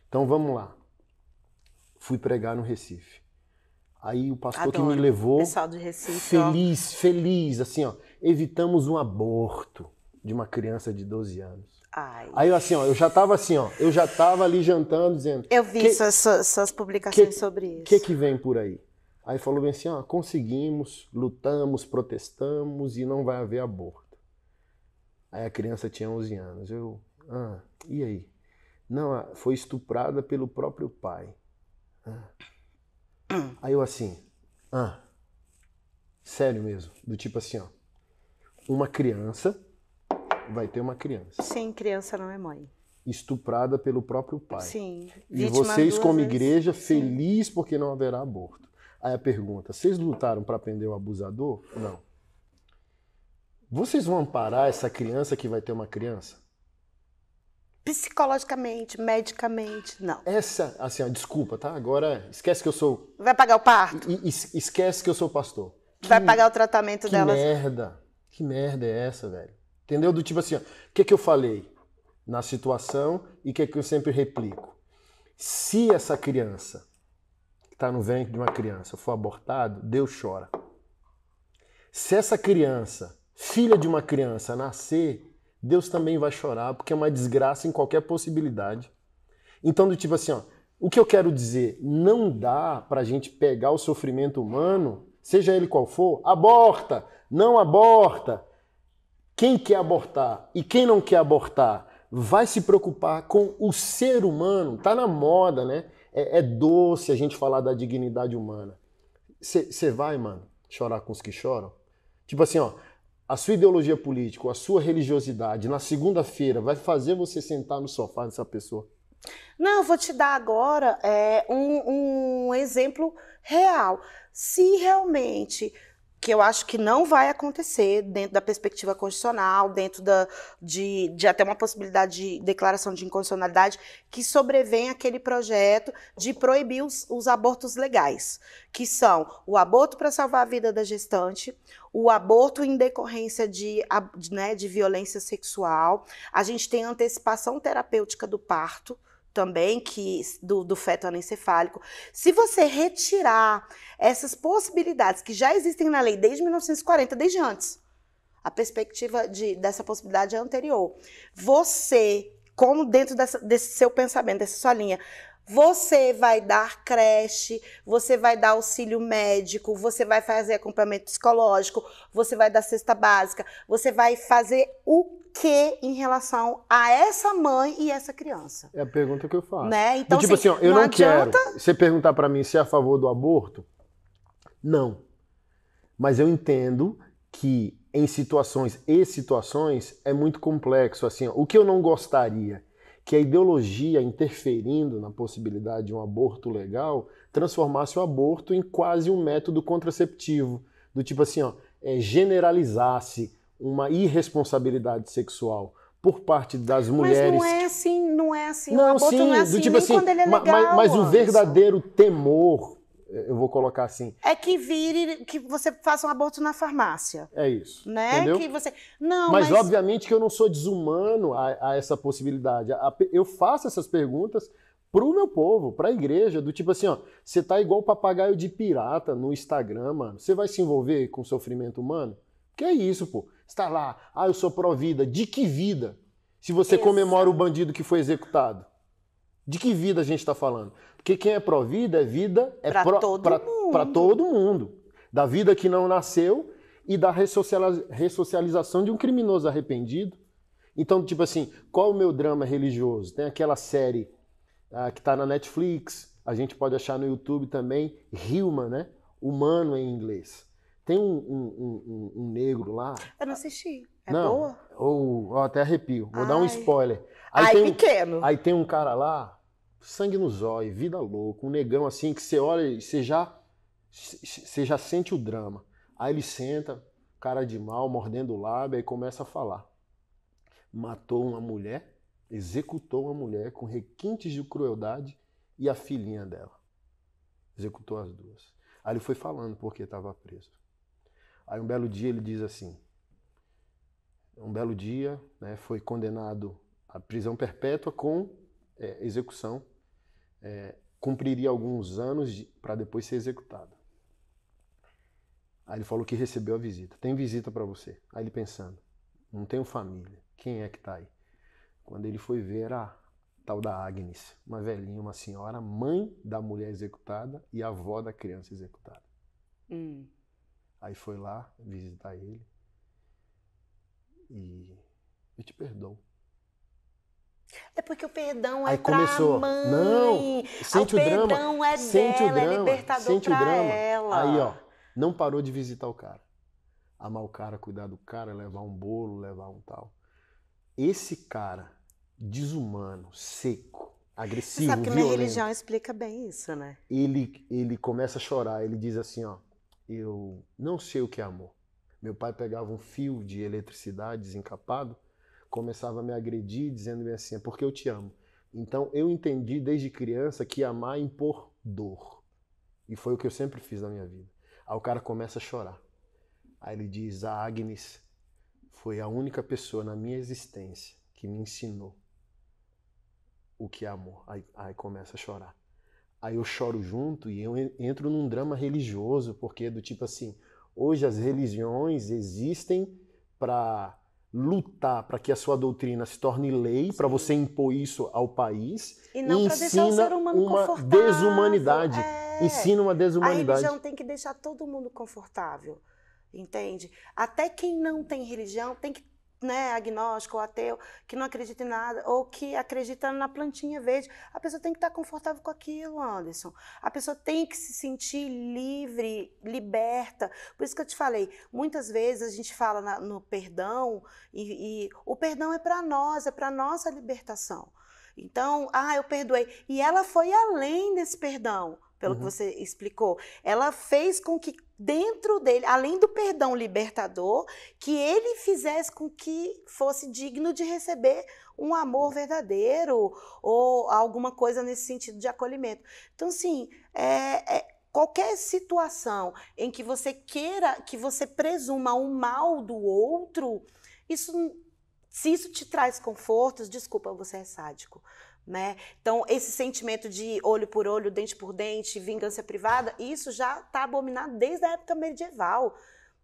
A: Então vamos lá. Fui pregar no Recife. Aí o pastor que me levou,
B: pessoal do Recife,
A: feliz, assim, ó, evitamos um aborto de uma criança de 12 anos.
B: Ai.
A: Aí assim, ó, eu já tava ali jantando, dizendo...
B: Eu vi suas publicações sobre isso.
A: O que vem por aí? Aí falou bem assim, ó, conseguimos, lutamos, protestamos e não vai haver aborto. Aí a criança tinha 11 anos. E aí? Não, foi estuprada pelo próprio pai. Aí eu assim, sério mesmo, do tipo assim, ó, uma criança vai ter uma criança.
B: Sim, criança não é mãe.
A: Estuprada pelo próprio pai.
B: Sim.
A: E vocês como igreja feliz porque não haverá aborto. Aí a pergunta, vocês lutaram para prender o abusador? Não. Vocês vão amparar essa criança que vai ter uma criança?
B: Psicologicamente, medicamente, não.
A: Essa, assim, ó, desculpa, tá? Agora, esquece que eu sou...
B: Vai pagar o parto?
A: Esquece que eu sou pastor.
B: Vai pagar o tratamento dela?
A: Que merda é essa, velho? Entendeu? Do tipo assim, ó, o que eu falei na situação e o que eu sempre replico? Se essa criança que está no ventre de uma criança for abortado, Deus chora. Se essa criança, filha de uma criança, nascer, Deus também vai chorar, porque é uma desgraça em qualquer possibilidade. Então, do tipo assim, ó, o que eu quero dizer, não dá pra gente pegar o sofrimento humano, seja ele qual for, aborta, não aborta. Quem quer abortar e quem não quer abortar vai se preocupar com o ser humano. Tá na moda, né? É doce a gente falar da dignidade humana. Você vai, mano, chorar com os que choram? Tipo assim, ó, a sua ideologia política, a sua religiosidade, na segunda-feira, vai fazer você sentar no sofá dessa pessoa?
B: Não, eu vou te dar agora um exemplo real. Se realmente, que eu acho que não vai acontecer dentro da perspectiva constitucional, dentro de até uma possibilidade de declaração de inconstitucionalidade, que sobrevém aquele projeto de proibir os abortos legais, que são o aborto para salvar a vida da gestante, o aborto em decorrência de violência sexual, a gente tem a antecipação terapêutica do parto, também, do feto anencefálico. Se você retirar essas possibilidades que já existem na lei desde 1940, desde antes, a perspectiva dessa possibilidade é anterior. Você como dentro desse seu pensamento, dessa sua linha, você vai dar creche, você vai dar auxílio médico, você vai fazer acompanhamento psicológico, você vai dar cesta básica, você vai fazer o que em relação a essa mãe e essa criança?
A: É a pergunta que eu faço.
B: Né? Então,
A: tipo assim, ó, eu não quero.
B: adianta...
A: Você perguntar para mim se é a favor do aborto? Não. Mas eu entendo que em situações e situações é muito complexo. Assim, ó, o que eu não gostaria que a ideologia interferindo na possibilidade de um aborto legal transformasse o aborto em quase um método contraceptivo. Do tipo assim, ó, generalizasse uma irresponsabilidade sexual por parte das mulheres.
B: Mas não é assim.
A: Não,
B: o aborto
A: sim,
B: não é assim,
A: tipo
B: nem
A: assim,
B: quando ele é legal.
A: Mas o verdadeiro temor, eu vou colocar assim.
B: É que você faça um aborto na farmácia.
A: É isso.
B: Né?
A: Entendeu?
B: Que você... Não,
A: mas obviamente que eu não sou desumano a essa possibilidade. Eu faço essas perguntas pro meu povo, pra igreja, do tipo assim, ó, você tá igual papagaio de pirata no Instagram, mano. Você vai se envolver com sofrimento humano? Que é isso, pô. Você tá lá, eu sou pró-vida. De que vida? Se você comemora o bandido que foi executado. De que vida a gente tá falando? Porque quem é pró-vida é vida para todo mundo. Da vida que não nasceu e da ressocialização de um criminoso arrependido. Então, tipo assim, qual o meu drama religioso? Tem aquela série que tá na Netflix, a gente pode achar no YouTube também, Human, né? Humano em inglês. Tem um negro lá.
B: Eu não assisti. É
A: não,
B: boa?
A: Ou até arrepio. Vou dar um spoiler.
B: Pequeno.
A: Aí tem um cara lá, sangue no zóio, vida louca, um negão assim, que você olha e você já sente o drama. Aí ele senta, cara de mal, mordendo o lábio, e começa a falar. Matou uma mulher, executou uma mulher com requintes de crueldade e a filhinha dela. Executou as duas. Aí ele foi falando porque estava preso. Aí um belo dia ele diz assim, né, foi condenado à prisão perpétua com execução, cumpriria alguns anos para depois ser executado. Aí ele falou que recebeu a visita. Tem visita para você. Aí ele pensando, não tenho família, quem é que tá aí? Quando ele foi ver, era a tal da Agnes, uma velhinha, uma senhora, mãe da mulher executada e avó da criança executada. Aí foi lá visitar ele e eu te perdoo.
B: É porque o perdão é
A: aí começou,
B: pra mãe.
A: Não, sente o drama.
B: Perdão é
A: sente
B: dela,
A: o drama,
B: é libertador
A: sente
B: pra
A: o drama.
B: ela.
A: Aí, ó, não parou de visitar o cara. Amar o cara, cuidar do cara, levar um bolo, levar um tal. Esse cara, desumano, seco, agressivo,
B: Você sabe que
A: violento,
B: minha religião explica bem isso, né?
A: Ele começa a chorar, ele diz assim, ó, eu não sei o que é amor. Meu pai pegava um fio de eletricidade desencapado, começava a me agredir, dizendo-me assim, é porque eu te amo. Então eu entendi desde criança que amar é impor dor. E foi o que eu sempre fiz na minha vida. Aí o cara começa a chorar. Aí ele diz, a Agnes foi a única pessoa na minha existência que me ensinou o que é amor. Aí começa a chorar. Aí eu choro junto e eu entro num drama religioso, porque do tipo assim, hoje as religiões existem para lutar para que a sua doutrina se torne lei, para você impor isso ao país,
B: e não para deixar o ser humano
A: uma
B: confortável.
A: desumanidade. Ensina uma desumanidade.
B: A religião tem que deixar todo mundo confortável, entende? Até quem não tem religião tem que, né, agnóstico ou ateu, que não acredita em nada, ou que acredita na plantinha verde, a pessoa tem que estar confortável com aquilo, Anderson. A pessoa tem que se sentir livre, liberta. Por isso que eu te falei, muitas vezes a gente fala no perdão, e o perdão é para nós, é para nossa libertação. Então, eu perdoei. E ela foi além desse perdão, pelo que você explicou. Ela fez com que dentro dele, além do perdão libertador, que ele fizesse com que fosse digno de receber um amor verdadeiro ou alguma coisa nesse sentido de acolhimento. Então, assim, qualquer situação em que você queira, que você presuma o mal do outro, se isso te traz confortos, desculpa, você é sádico. Né? Então, esse sentimento de olho por olho, dente por dente, vingança privada, isso já está abominado desde a época medieval.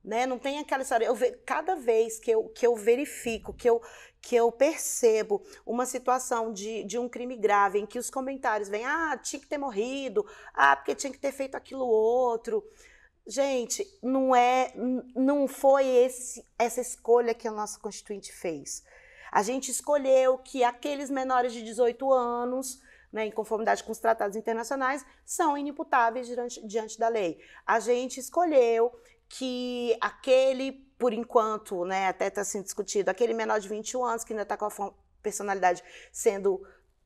B: né? Não tem aquela história. Cada vez que eu verifico, que eu percebo uma situação de um crime grave em que os comentários vêm, tinha que ter morrido, porque tinha que ter feito aquilo outro. Gente, não foi essa escolha que a nossa Constituinte fez. A gente escolheu que aqueles menores de 18 anos, né, em conformidade com os tratados internacionais, são inimputáveis diante da lei. A gente escolheu que aquele, por enquanto, né, até está sendo discutido, aquele menor de 21 anos que ainda está com a personalidade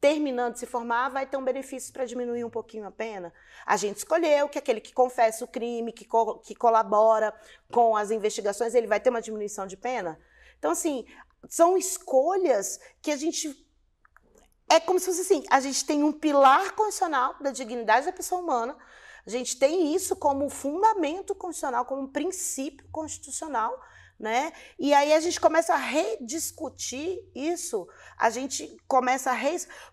B: terminando de se formar, vai ter um benefício para diminuir um pouquinho a pena. A gente escolheu que aquele que confessa o crime, que colabora com as investigações, ele vai ter uma diminuição de pena. Então, assim, são escolhas que a gente... É como se fosse assim, a gente tem um pilar constitucional da dignidade da pessoa humana, a gente tem isso como fundamento constitucional, como um princípio constitucional, né? E aí a gente começa a rediscutir isso, a gente começa a...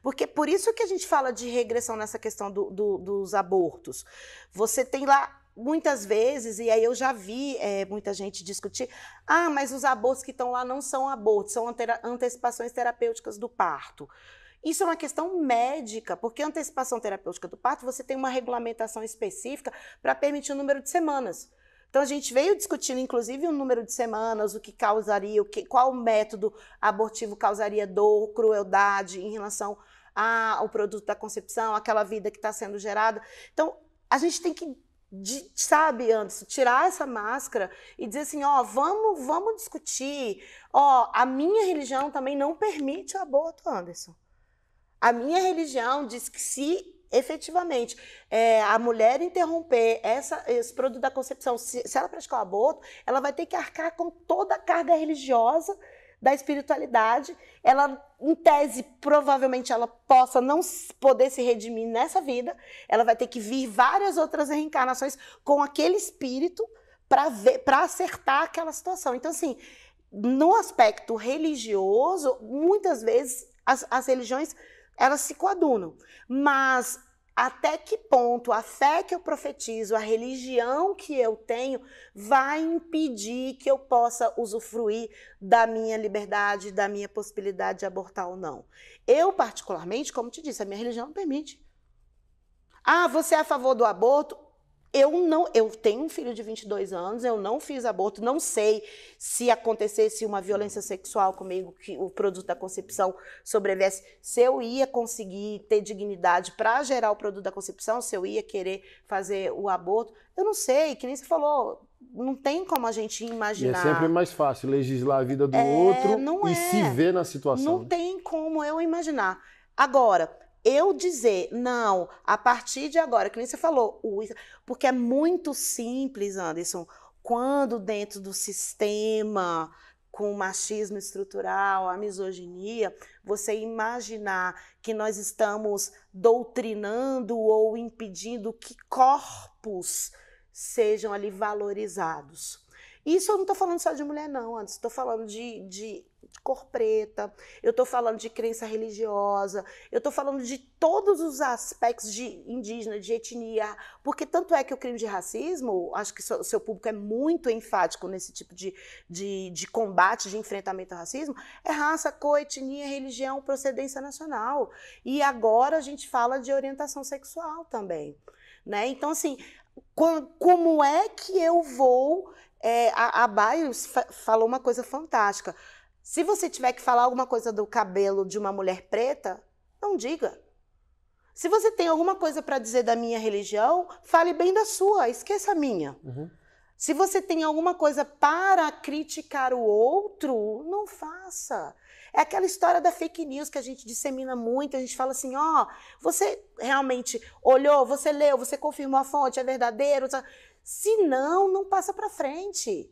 B: Porque por isso que a gente fala de regressão nessa questão dos abortos. Você tem lá, muitas vezes, e aí eu já vi muita gente discutir, mas os abortos que estão lá não são abortos, são antecipações terapêuticas do parto. Isso é uma questão médica, porque a antecipação terapêutica do parto, você tem uma regulamentação específica para permitir o número de semanas. Então, a gente veio discutindo, inclusive, o número de semanas, o que causaria, qual método abortivo causaria dor, crueldade em relação ao produto da concepção, aquela vida que está sendo gerada. Então, a gente tem que, sabe, Anderson, tirar essa máscara e dizer assim, vamos discutir. A minha religião também não permite o aborto, Anderson. A minha religião diz que se efetivamente a mulher interromper esse produto da concepção, se ela praticar o aborto, ela vai ter que arcar com toda a carga religiosa da espiritualidade. Ela, em tese, provavelmente ela possa não poder se redimir nessa vida, ela vai ter que vir várias outras reencarnações com aquele espírito para acertar aquela situação. Então, assim, no aspecto religioso, muitas vezes as religiões elas se coadunam, mas até que ponto a fé que eu profetizo, a religião que eu tenho, vai impedir que eu possa usufruir da minha liberdade, da minha possibilidade de abortar ou não? Eu, particularmente, como te disse, a minha religião não permite. Você é a favor do aborto? Eu tenho um filho de 22 anos, eu não fiz aborto, não sei se acontecesse uma violência sexual comigo, que o produto da concepção sobrevivesse, se eu ia conseguir ter dignidade para gerar o produto da concepção, se eu ia querer fazer o aborto, eu não sei, que nem você falou, não tem como a gente imaginar.
A: E é sempre mais fácil legislar a vida do outro e se ver na situação.
B: Não tem como eu imaginar. Agora, eu dizer, não, a partir de agora, que nem você falou, porque é muito simples, Anderson, quando dentro do sistema, com o machismo estrutural, a misoginia, você imaginar que nós estamos doutrinando ou impedindo que corpos sejam ali valorizados. Isso eu não estou falando só de mulher, não, Anderson, estou falando de cor preta, eu estou falando de crença religiosa, eu estou falando de todos os aspectos de indígena, de etnia, porque tanto é que o crime de racismo, acho que o seu público é muito enfático nesse tipo de combate, de enfrentamento ao racismo, é raça, cor, etnia, religião, procedência nacional. E agora a gente fala de orientação sexual também, né? Então, assim, como é que eu vou... a Bios falou uma coisa fantástica. Se você tiver que falar alguma coisa do cabelo de uma mulher preta, não diga. Se você tem alguma coisa para dizer da minha religião, fale bem da sua, esqueça a minha.
A: Uhum.
B: Se você tem alguma coisa para criticar o outro, não faça. É aquela história da fake news que a gente dissemina muito, a gente fala assim, você realmente olhou, você leu, você confirmou a fonte, é verdadeiro? Se não, não passa para frente.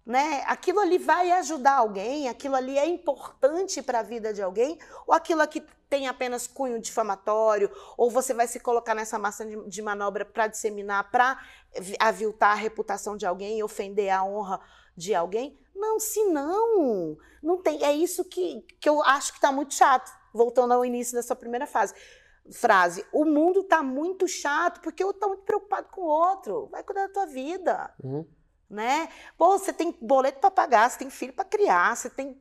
B: Né? Aquilo ali vai ajudar alguém, aquilo ali é importante para a vida de alguém, ou aquilo aqui tem apenas cunho difamatório, ou você vai se colocar nessa massa de manobra para disseminar, para aviltar a reputação de alguém, ofender a honra de alguém? Não, se não tem. É isso que eu acho que está muito chato, voltando ao início da sua primeira frase. O mundo está muito chato porque eu estou muito preocupado com o outro. Vai cuidar da tua vida.
A: Uhum.
B: né? Pô, você tem boleto para pagar, você tem filho para criar, você tem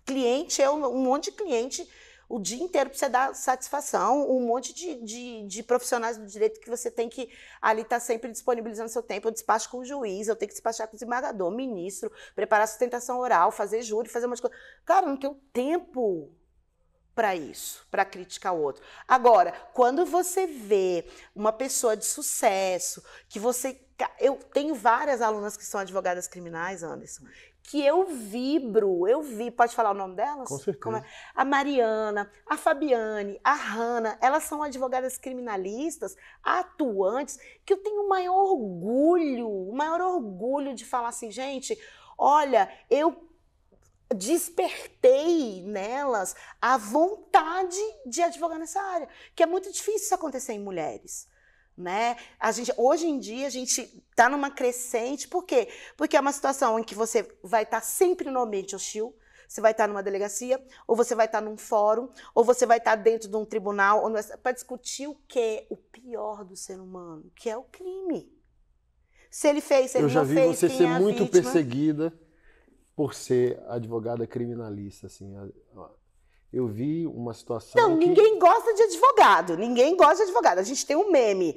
B: cliente, um monte de cliente o dia inteiro para você dar satisfação, um monte de profissionais do direito que você tem que ali estar sempre disponibilizando seu tempo. Eu despacho com o juiz, eu tenho que despachar com o desembargador, ministro, preparar sustentação oral, fazer júri, fazer um monte de coisa. Cara, eu não tenho tempo para isso, para criticar o outro. Agora, quando você vê uma pessoa de sucesso, que você... Eu tenho várias alunas que são advogadas criminais, Anderson, que eu vibro, pode falar o nome delas?
A: Com certeza.
B: A Mariana, a Fabiane, a Hanna, elas são advogadas criminalistas, atuantes, que eu tenho o maior orgulho de falar assim, gente, olha, eu despertei nelas a vontade de advogar nessa área, que é muito difícil isso acontecer em mulheres. Né? Hoje em dia a gente está numa crescente, por quê? Porque é uma situação em que você vai estar sempre no ambiente hostil, você vai estar numa delegacia, ou você vai estar num fórum, ou você vai estar dentro de um tribunal, para discutir o que? O pior do ser humano, que é o crime. Se ele fez, se ele não fez,
A: eu já vi você ser
B: é
A: muito
B: vítima.
A: perseguida por ser advogada criminalista, assim. Eu vi uma situação.
B: Não, ninguém gosta de advogado. Ninguém gosta de advogado. A gente tem um meme.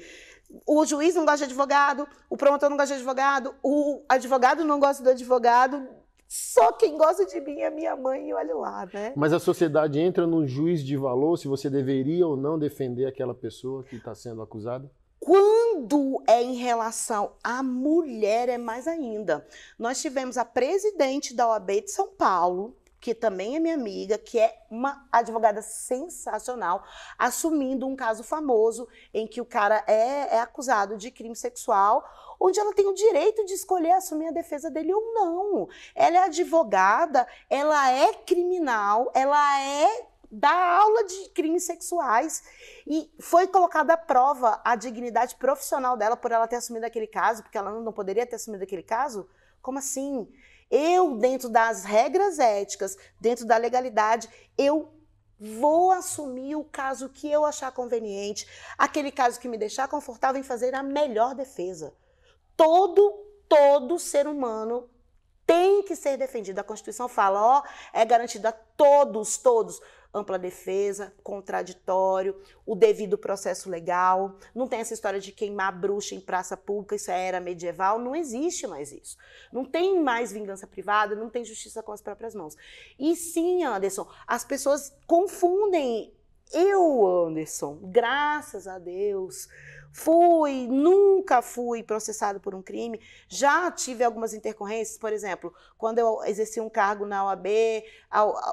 B: O juiz não gosta de advogado, o promotor não gosta de advogado, o advogado não gosta do advogado. Só quem gosta de mim é minha mãe, e olha lá, né?
A: Mas a sociedade entra num juiz de valor se você deveria ou não defender aquela pessoa que está sendo acusada?
B: Quando é em relação à mulher, é mais ainda. Nós tivemos a presidente da OAB de São Paulo, que também é minha amiga, que é uma advogada sensacional, assumindo um caso famoso em que o cara é acusado de crime sexual, onde ela tem o direito de escolher assumir a defesa dele ou não. Ela é advogada, ela é criminal, ela dá aula de crimes sexuais e foi colocada à prova a dignidade profissional dela por ela ter assumido aquele caso, porque ela não poderia ter assumido aquele caso? Como assim? Eu, dentro das regras éticas, dentro da legalidade, eu vou assumir o caso que eu achar conveniente, aquele caso que me deixar confortável em fazer a melhor defesa. Todo ser humano tem que ser defendido. A Constituição fala, é garantido a todos, ampla defesa, contraditório, o devido processo legal. Não tem essa história de queimar bruxa em praça pública, isso é era medieval, não existe mais isso. Não tem mais vingança privada, não tem justiça com as próprias mãos. E sim, Anderson, as pessoas confundem. Eu, Anderson, graças a Deus, nunca fui processado por um crime, já tive algumas intercorrências, por exemplo, quando eu exerci um cargo na OAB,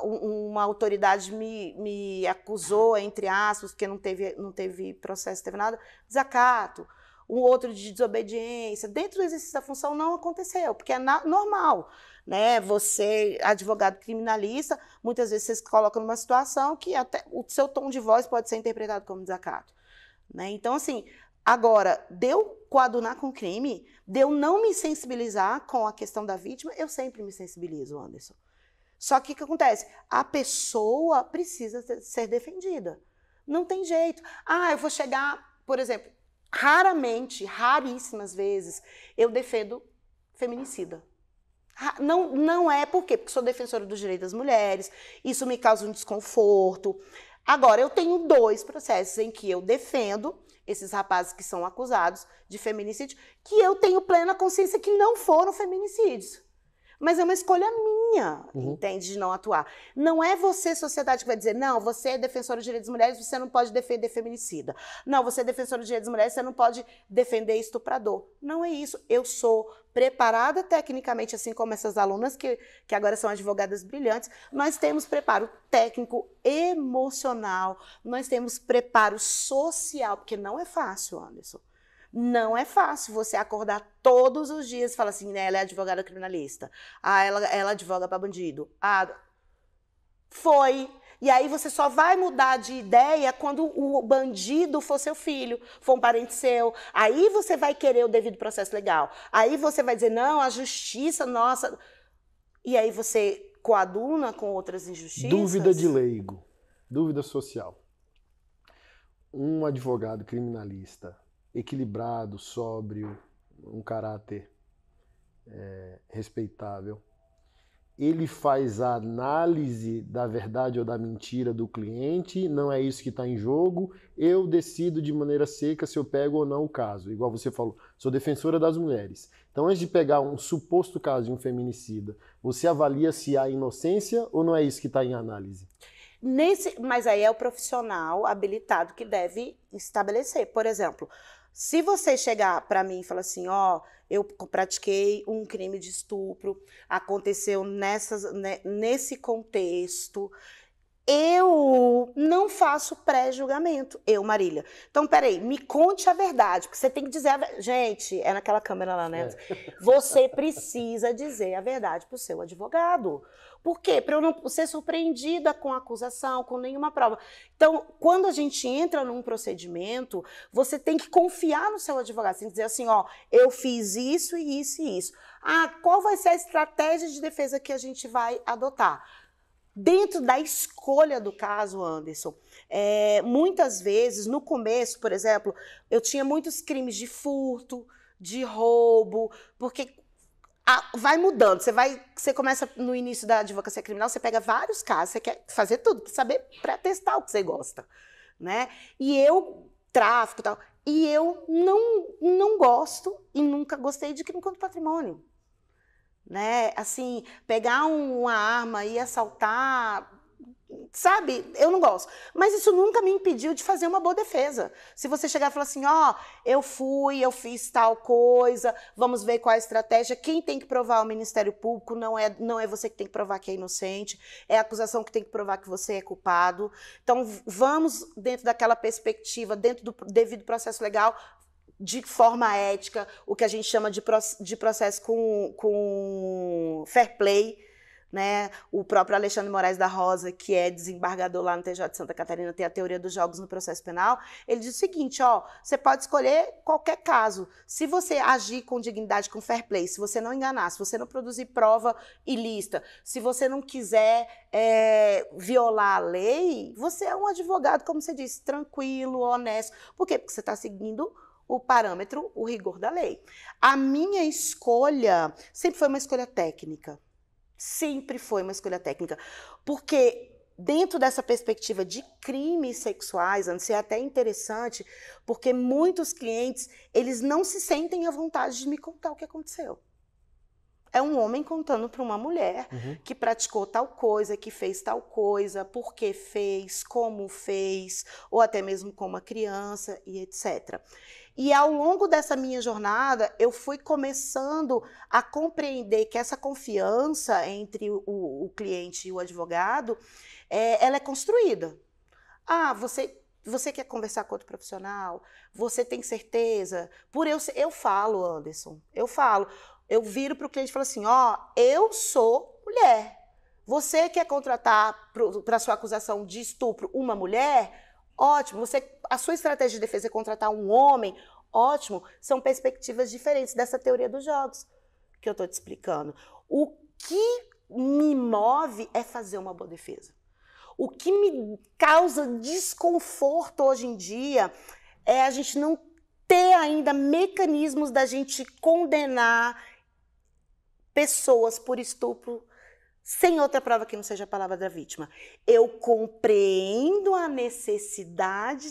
B: uma autoridade me acusou, entre aspas, porque não teve processo, não teve nada, desacato, um outro de desobediência, dentro do exercício da função não aconteceu, porque é normal. Né? Você, advogado criminalista, muitas vezes você se coloca numa situação que até o seu tom de voz pode ser interpretado como desacato. Né? Então, assim, agora, de eu coadunar com crime, de eu não me sensibilizar com a questão da vítima, eu sempre me sensibilizo, Anderson. Só que o que acontece? A pessoa precisa ser defendida. Não tem jeito. Eu vou chegar, por exemplo, raríssimas vezes, eu defendo feminicida. Não é por quê? Porque sou defensora dos direitos das mulheres, isso me causa um desconforto. Agora, eu tenho 2 processos em que eu defendo esses rapazes que são acusados de feminicídio, que eu tenho plena consciência que não foram feminicídios. Mas é uma escolha minha, entende, de não atuar. Não é você, sociedade, que vai dizer, não, você é defensora dos direitos das mulheres, você não pode defender feminicida. Não, você é defensora dos direitos das mulheres, você não pode defender estuprador. Não é isso. Eu sou preparada tecnicamente, assim como essas alunas que agora são advogadas brilhantes. Nós temos preparo técnico, emocional, nós temos preparo social, porque não é fácil, Anderson. Não é fácil você acordar todos os dias e falar assim, né, ela é advogada criminalista. Ela advoga para bandido. Foi. E aí você só vai mudar de ideia quando o bandido for seu filho, for um parente seu. Aí você vai querer o devido processo legal. Aí você vai dizer, não, a justiça, nossa... E aí você coaduna com outras injustiças.
A: Dúvida de leigo. Dúvida social. Um advogado criminalista equilibrado, sóbrio, um caráter respeitável, ele faz a análise da verdade ou da mentira do cliente, não é isso que está em jogo, eu decido de maneira seca se eu pego ou não o caso. Igual você falou, sou defensora das mulheres. Então, antes de pegar um suposto caso de um feminicida, você avalia se há inocência ou não é isso que está em análise?
B: Mas aí é o profissional habilitado que deve estabelecer. Por exemplo, se você chegar para mim e falar assim, ó, eu pratiquei um crime de estupro, aconteceu nesse contexto, eu não faço pré-julgamento, eu, Marília. Então, peraí, me conte a verdade, porque você tem que dizer a verdade. Gente, é naquela câmera lá, né? Você precisa dizer a verdade para o seu advogado. Por quê? Para eu não ser surpreendida com a acusação, com nenhuma prova. Então, quando a gente entra num procedimento, você tem que confiar no seu advogado. Você tem que dizer assim, ó, eu fiz isso e isso e isso. Ah, qual vai ser a estratégia de defesa que a gente vai adotar? Dentro da escolha do caso, Anderson, muitas vezes, no começo, por exemplo, eu tinha muitos crimes de furto, de roubo, porque vai mudando. Você começa no início da advocacia criminal, você pega vários casos, você quer fazer tudo, para testar o que você gosta, né? E eu, tráfico e tal, e eu não gosto e nunca gostei de crime contra o patrimônio. Né? Assim, pegar uma arma e assaltar, sabe? Eu não gosto. Mas isso nunca me impediu de fazer uma boa defesa. Se você chegar e falar assim, ó, eu fiz tal coisa, vamos ver qual é a estratégia. Quem tem que provar o Ministério Público não é você que tem que provar que é inocente, é a acusação que tem que provar que você é culpado. Então, vamos dentro daquela perspectiva, dentro do devido processo legal, de forma ética, o que a gente chama de processo com fair play, né? O próprio Alexandre Moraes da Rosa, que é desembargador lá no TJ de Santa Catarina, tem a teoria dos jogos no processo penal, ele diz o seguinte, ó, você pode escolher qualquer caso. Se você agir com dignidade, com fair play, se você não enganar, se você não produzir prova ilícita, se você não quiser violar a lei, você é um advogado, como você disse, tranquilo, honesto. Por quê? Porque você está seguindo o parâmetro, o rigor da lei. A minha escolha sempre foi uma escolha técnica. Sempre foi uma escolha técnica. Porque dentro dessa perspectiva de crimes sexuais, é até interessante, porque muitos clientes, eles não se sentem à vontade de me contar o que aconteceu. É um homem contando para uma mulher que praticou tal coisa, que fez tal coisa, por que fez, como fez, ou até mesmo com uma criança e etc. E ao longo dessa minha jornada, eu fui começando a compreender que essa confiança entre o cliente e o advogado, ela é construída. Ah, você quer conversar com outro profissional? Você tem certeza? Eu falo, Anderson, eu falo. Eu viro para o cliente e falo assim, ó, eu sou mulher. Você quer contratar para sua acusação de estupro uma mulher? Ótimo. A sua estratégia de defesa é contratar um homem? Ótimo. São perspectivas diferentes dessa teoria dos jogos que eu estou te explicando. O que me move é fazer uma boa defesa. O que me causa desconforto hoje em dia é a gente não ter ainda mecanismos da gente condenar pessoas por estupro sem outra prova que não seja a palavra da vítima. Eu compreendo a necessidade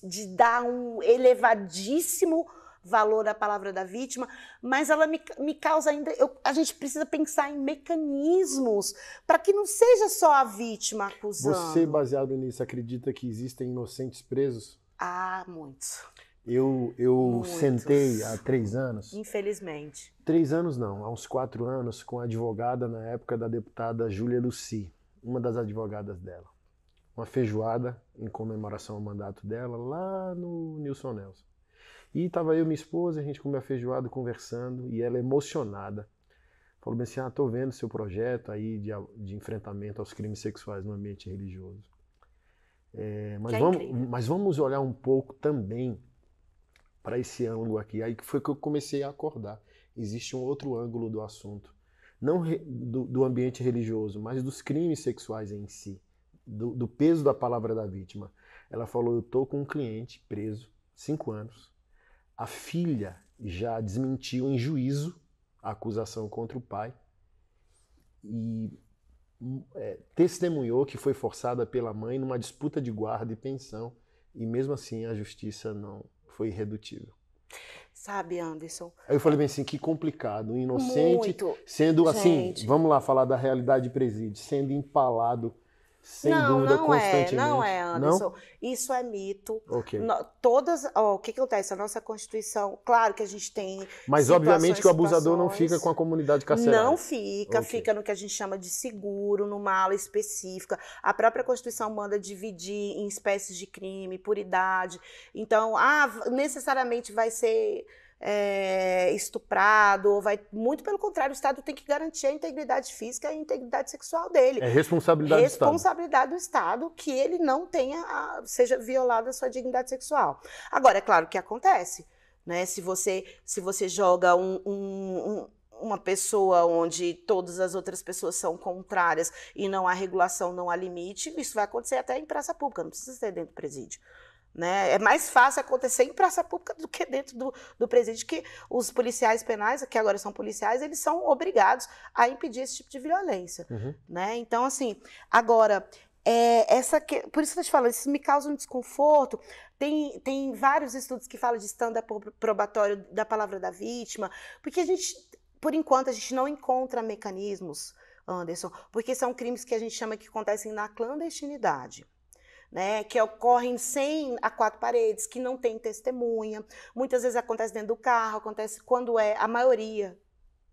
B: de dar um elevadíssimo valor à palavra da vítima, mas ela me causa ainda... a gente precisa pensar em mecanismos para que não seja só a vítima acusando.
A: Você, baseado nisso, acredita que existem inocentes presos?
B: Ah, muitos.
A: Eu sentei há 3 anos.
B: Infelizmente.
A: 3 anos não, há uns 4 anos, com a advogada na época da deputada Júlia Lucy, uma das advogadas dela. Uma feijoada em comemoração ao mandato dela lá no Nilson Nelson. E estava eu e minha esposa, a gente comeu a feijoada conversando, e ela emocionada. Falou bem assim, tô vendo seu projeto aí de enfrentamento aos crimes sexuais no ambiente religioso. Mas vamos olhar um pouco também para esse ângulo aqui. Aí que foi que eu comecei a acordar. Existe um outro ângulo do assunto. Não do ambiente religioso, mas dos crimes sexuais em si. Do peso da palavra da vítima. Ela falou, eu tô com um cliente preso, 5 anos. A filha já desmentiu em juízo a acusação contra o pai e testemunhou que foi forçada pela mãe numa disputa de guarda e pensão, e mesmo assim a justiça não foi irredutível.
B: Sabe, Anderson?
A: Aí eu falei bem assim, que complicado, um inocente
B: Muito.
A: sendo assim,
B: Gente.
A: vamos lá falar da realidade de presídio, sendo empalado sem dúvida constantemente.
B: Não é, Anderson.
A: Não?
B: Isso é mito.
A: Ok.
B: O que acontece? A nossa Constituição, claro que a gente tem
A: Mas obviamente que o abusador não fica com a comunidade carcerária.
B: Não fica, fica no que a gente chama de seguro, numa ala específica. A própria Constituição manda dividir em espécies de crime, por idade. Então, necessariamente vai ser estuprado, ou vai. Muito pelo contrário, o Estado tem que garantir a integridade física e a integridade sexual dele.
A: É responsabilidade do Estado.
B: Responsabilidade do Estado que ele não seja violada a sua dignidade sexual. Agora, é claro que acontece, né? Se você joga uma pessoa onde todas as outras pessoas são contrárias e não há regulação, não há limite, isso vai acontecer até em praça pública, não precisa ser dentro do presídio. Né? É mais fácil acontecer em praça pública do que dentro do presídio, que os policiais penais, que agora são policiais, eles são obrigados a impedir esse tipo de violência.
A: Uhum.
B: Né? Então, assim, agora, por isso que eu te falo, isso me causa um desconforto. Tem vários estudos que falam de stand-up probatório da palavra da vítima, porque por enquanto, a gente não encontra mecanismos, Anderson, porque são crimes que a gente chama que acontecem na clandestinidade. Né, que ocorrem sem a quatro paredes, que não tem testemunha. Muitas vezes acontece dentro do carro, acontece quando a maioria,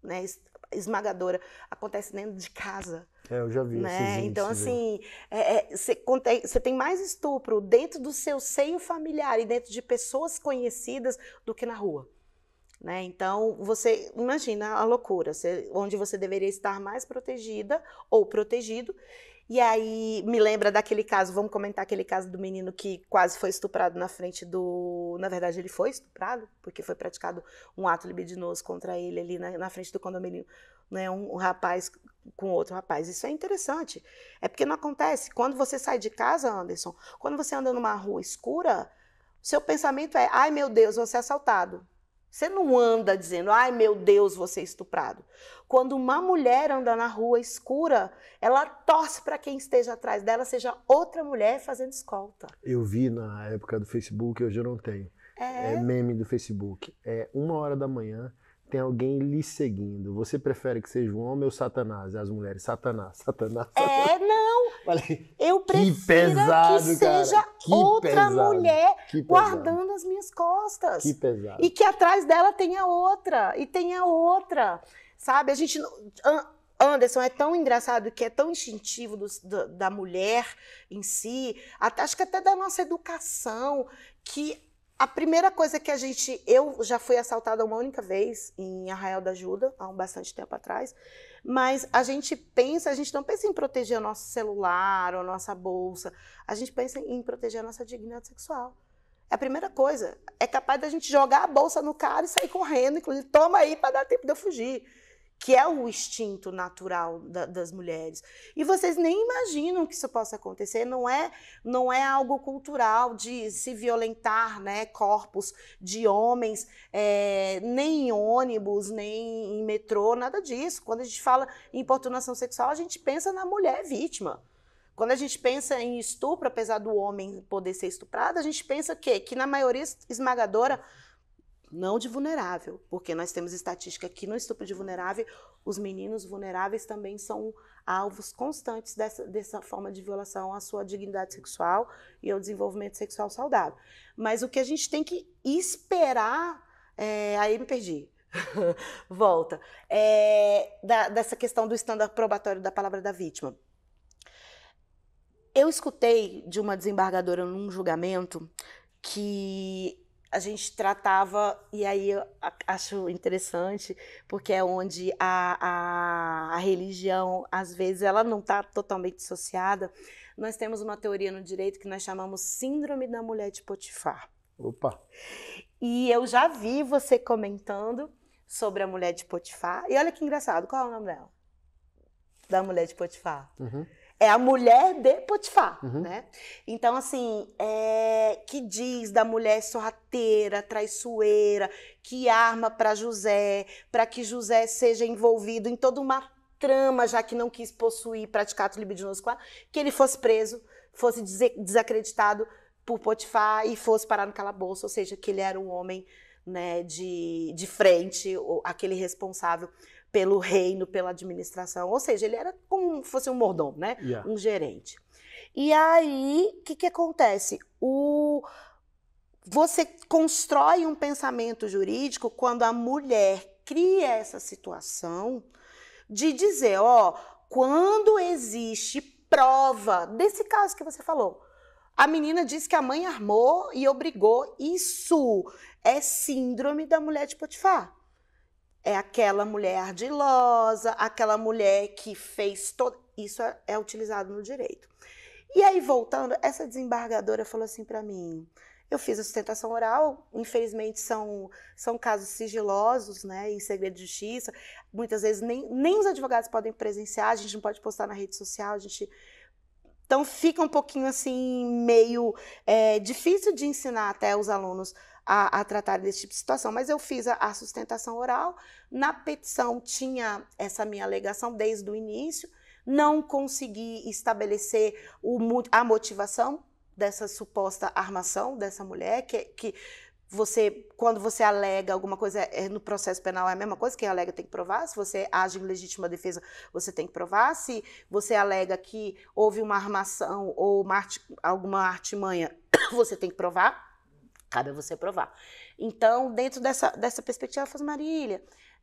B: né, esmagadora, acontece dentro de casa.
A: Eu já vi esses índices.
B: Então, assim, você tem mais estupro dentro do seu seio familiar e dentro de pessoas conhecidas do que na rua. Né? Então, você imagina a loucura, onde você deveria estar mais protegida ou protegido. E aí, me lembra daquele caso, vamos comentar aquele caso do menino que quase foi estuprado na frente na verdade, ele foi estuprado, porque foi praticado um ato libidinoso contra ele ali na frente do condomínio, né? Um rapaz com outro rapaz. Isso é interessante. É porque não acontece. Quando você sai de casa, Anderson, quando você anda numa rua escura, seu pensamento é, ai meu Deus, vou ser assaltado. Você não anda dizendo, ai meu Deus, vou ser estuprado. Quando uma mulher anda na rua escura, ela torce para quem esteja atrás dela, seja outra mulher fazendo escolta.
A: Eu vi na época do Facebook, hoje eu não tenho. É meme do Facebook. 1h da manhã, tem alguém lhe seguindo. Você prefere que seja um homem ou Satanás? As mulheres, Satanás.
B: Não.
A: Falei,
B: eu prefiro
A: que pesado,
B: que seja outra mulher guardando as minhas costas.
A: Que pesado.
B: E que atrás dela tenha outra, e tenha outra. Sabe, a gente... Anderson, é tão engraçado que é tão instintivo da mulher em si, acho que até da nossa educação, que a primeira coisa que eu já fui assaltada uma única vez em Arraial da Ajuda, há bastante tempo atrás, mas a gente não pensa em proteger o nosso celular ou a nossa bolsa, a gente pensa em proteger a nossa dignidade sexual. É a primeira coisa, é capaz da gente jogar a bolsa no cara e sair correndo, inclusive, toma aí para dar tempo de eu fugir. Que é o instinto natural das mulheres. E vocês nem imaginam que isso possa acontecer, não é algo cultural de se violentar, né, corpos de homens, nem em ônibus, nem em metrô, nada disso. Quando a gente fala em importunação sexual, a gente pensa na mulher vítima. Quando a gente pensa em estupro, apesar do homem poder ser estuprado, a gente pensa que na maioria esmagadora, não de vulnerável, porque nós temos estatística que no estupro de vulnerável, os meninos vulneráveis também são alvos constantes dessa forma de violação à sua dignidade sexual e ao desenvolvimento sexual saudável. Mas o que a gente tem que esperar, aí me perdi, volta, dessa questão do estándar probatório da palavra da vítima. Eu escutei de uma desembargadora num julgamento que a gente tratava, e aí eu acho interessante, porque é onde a religião, às vezes, ela não está totalmente dissociada. Nós temos uma teoria no direito que nós chamamos Síndrome da Mulher de Potifar.
A: Opa!
B: E eu já vi você comentando sobre a Mulher de Potifar. E olha que engraçado, qual é o nome dela? Da Mulher de Potifar.
A: Uhum.
B: É a mulher de Potifar, né? Então, assim, que diz da mulher sorrateira, traiçoeira, que arma para José, para que José seja envolvido em toda uma trama, já que não quis possuir, praticar ato libidinoso com ela, que ele fosse preso, fosse desacreditado por Potifar e fosse parar no calabouço, ou seja, que ele era um homem, né, de frente, aquele responsável pelo reino, pela administração, ou seja, ele era como se fosse um mordomo, né, um gerente. E aí, o que acontece? Você constrói um pensamento jurídico quando a mulher cria essa situação de dizer, quando existe prova desse caso que você falou, a menina disse que a mãe armou e obrigou. Isso é síndrome da mulher de Potifar. É aquela mulher ardilosa, aquela mulher que fez todo... Isso é utilizado no direito. E aí, voltando, essa desembargadora falou assim para mim, eu fiz a sustentação oral, infelizmente são casos sigilosos, né, em segredo de justiça, muitas vezes nem os advogados podem presenciar, a gente não pode postar na rede social, Então, fica um pouquinho assim, meio difícil de ensinar até os alunos a tratar desse tipo de situação. Mas eu fiz a sustentação oral, na petição tinha essa minha alegação desde o início, não consegui estabelecer a dessa suposta armação dessa mulher, que quando você alega alguma coisa no processo penal é a mesma coisa, quem alega tem que provar, se você age em legítima defesa, você tem que provar, se você alega que houve uma armação ou alguma artimanha, você tem que provar, cabe a você provar. Então, dentro dessa perspectiva, eu falei, Marília,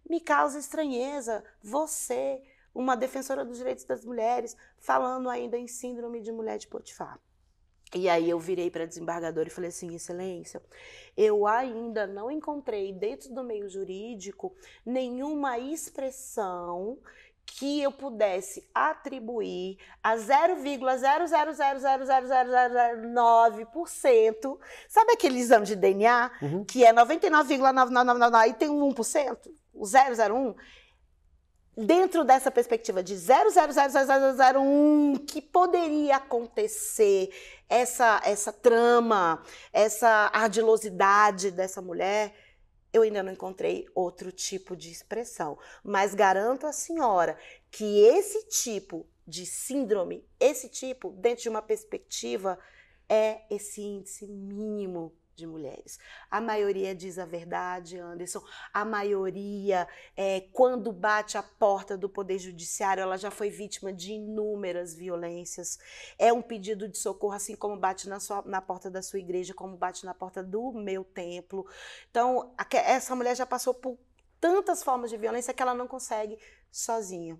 B: me causa estranheza você, uma defensora dos direitos das mulheres, falando ainda em síndrome de mulher de Potifar. E aí eu virei para a desembargadora e falei assim, Excelência, eu ainda não encontrei dentro do meio jurídico nenhuma expressão que eu pudesse atribuir a 0,0000009%. Sabe aquele exame de DNA que é 99,9999 e tem um 1%? O 001? Dentro dessa perspectiva de 0,00001 que poderia acontecer essa trama, essa ardilosidade dessa mulher, eu ainda não encontrei outro tipo de expressão. Mas garanto à senhora que esse tipo de síndrome, dentro de uma perspectiva, é esse índice mínimo de mulheres. A maioria diz a verdade, Anderson. A maioria, quando bate a porta do Poder Judiciário, ela já foi vítima de inúmeras violências. É um pedido de socorro, assim como bate na porta da sua igreja, como bate na porta do meu templo. Então, essa mulher já passou por tantas formas de violência que ela não consegue sozinha.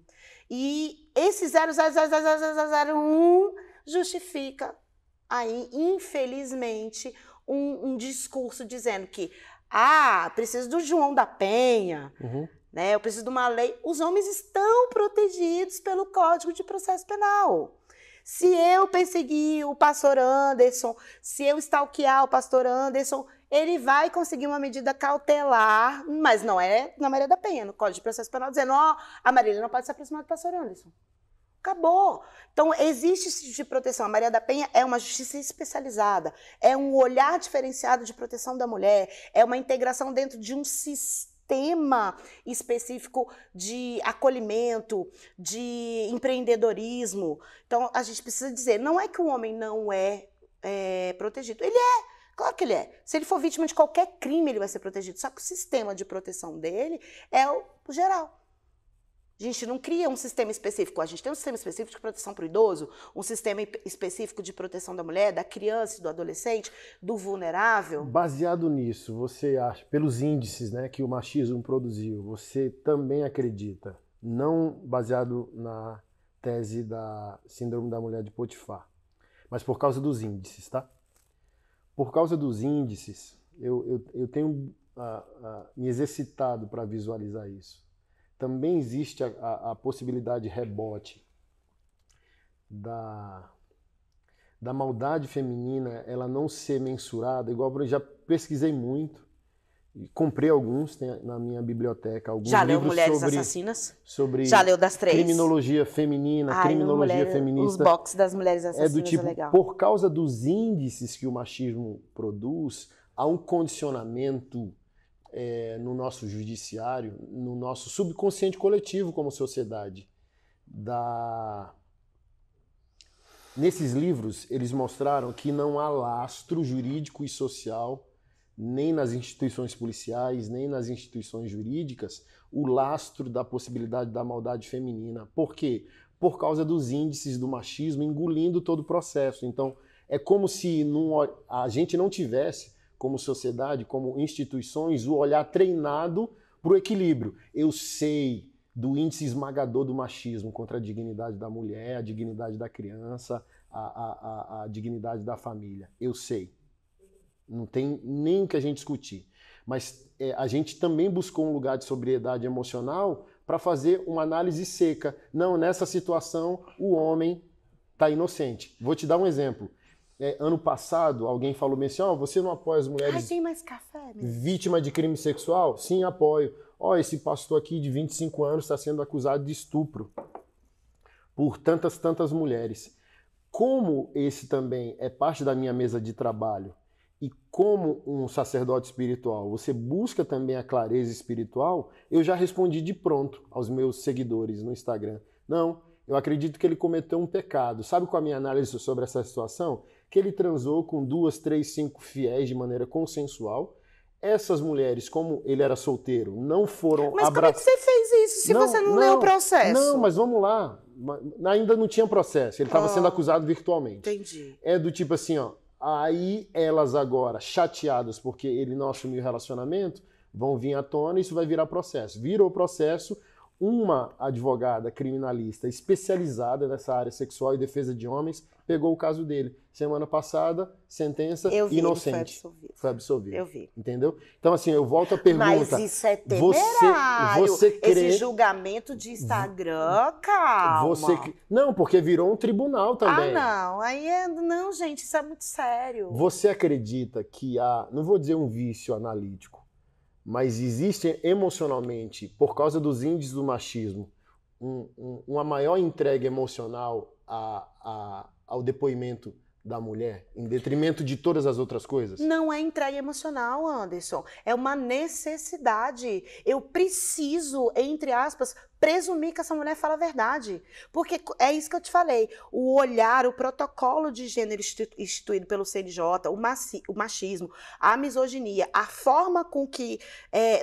B: E esse 0,00001 justifica aí, infelizmente, um discurso dizendo que preciso do João da Penha, né? Eu preciso de uma lei. Os homens estão protegidos pelo Código de Processo Penal. Se eu perseguir o pastor Anderson, se eu stalkear o pastor Anderson, ele vai conseguir uma medida cautelar, mas não é na Maria da Penha, no Código de Processo Penal, dizendo, a Marília não pode se aproximar do pastor Anderson. Acabou. Então, existe esse tipo de proteção. A Maria da Penha é uma justiça especializada, é um olhar diferenciado de proteção da mulher, é uma integração dentro de um sistema específico de acolhimento, de empreendedorismo. Então, a gente precisa dizer, não é que o homem não é protegido, ele é. Claro que ele é. Se ele for vítima de qualquer crime, ele vai ser protegido. Só que o sistema de proteção dele é o geral. A gente não cria um sistema específico. A gente tem um sistema específico de proteção para o idoso, um sistema específico de proteção da mulher, da criança e do adolescente, do vulnerável.
A: Baseado nisso, você acha, pelos índices, né, que o machismo produziu, você também acredita, não baseado na tese da síndrome da mulher de Potifar, mas por causa dos índices, tá? Por causa dos índices, eu tenho me exercitado para visualizar isso. Também existe a possibilidade de rebote da maldade feminina, ela não ser mensurada, igual eu já pesquisei muito, Comprei alguns, tem na minha biblioteca alguns
B: Já leu
A: livros
B: Mulheres Assassinas?
A: sobre
B: Já leu das 3?
A: criminologia feminina, criminologia feminista.
B: Os box das Mulheres Assassinas
A: do tipo,
B: é legal.
A: por causa dos índices que o machismo produz, há um condicionamento no nosso judiciário, no nosso subconsciente coletivo como sociedade. Nesses livros, eles mostraram que não há lastro jurídico e social, nem nas instituições policiais, nem nas instituições jurídicas, o lastro da possibilidade da maldade feminina. Por quê? Por causa dos índices do machismo engolindo todo o processo. Então, é como se a gente não tivesse, como sociedade, como instituições, o olhar treinado para o equilíbrio. Eu sei do índice esmagador do machismo contra a dignidade da mulher, a dignidade da criança, a dignidade da família. Eu sei. Não tem nem o que a gente discutir. Mas a gente também buscou um lugar de sobriedade emocional para fazer uma análise seca. Não, nessa situação o homem está inocente. Vou te dar um exemplo. Ano passado, alguém falou assim, você não apoia as mulheres
B: tem mais café,
A: vítimas de crime sexual? Sim, apoio. Esse pastor aqui de 25 anos está sendo acusado de estupro por tantas mulheres. Como esse também é parte da minha mesa de trabalho, e como um sacerdote espiritual, você busca também a clareza espiritual, eu já respondi de pronto aos meus seguidores no Instagram. Não, eu acredito que ele cometeu um pecado. Sabe qual é a minha análise sobre essa situação? Que ele transou com 2, 3, 5 fiéis de maneira consensual. Essas mulheres, como ele era solteiro, não foram
B: abraçadas. Mas como é que você fez isso se você não leu o processo?
A: Não, mas vamos lá. Ainda não tinha processo. Ele estava sendo acusado virtualmente.
B: Entendi.
A: É do tipo assim, aí elas agora, chateadas porque ele não assumiu o relacionamento, vão vir à tona e isso vai virar processo. Virou processo, uma advogada criminalista especializada nessa área sexual e defesa de homens pegou o caso dele. Semana passada, sentença inocente. Foi absolvido.
B: Eu vi.
A: Entendeu? Então, assim, eu volto à pergunta.
B: Mas isso é temerário.
A: Você crê...
B: Esse julgamento de Instagram, calma.
A: Não, porque virou um tribunal também.
B: Não. Não, gente, isso é muito sério.
A: Você acredita que há, não vou dizer um vício analítico, mas existe emocionalmente, por causa dos índices do machismo, uma maior entrega emocional ao depoimento da mulher, em detrimento de todas as outras coisas?
B: Não é entrega emocional, Anderson. É uma necessidade. Eu preciso, entre aspas, presumir que essa mulher fala a verdade. Porque é isso que eu te falei. O olhar, o protocolo de gênero instituído pelo CNJ, o machismo, a misoginia, a forma com que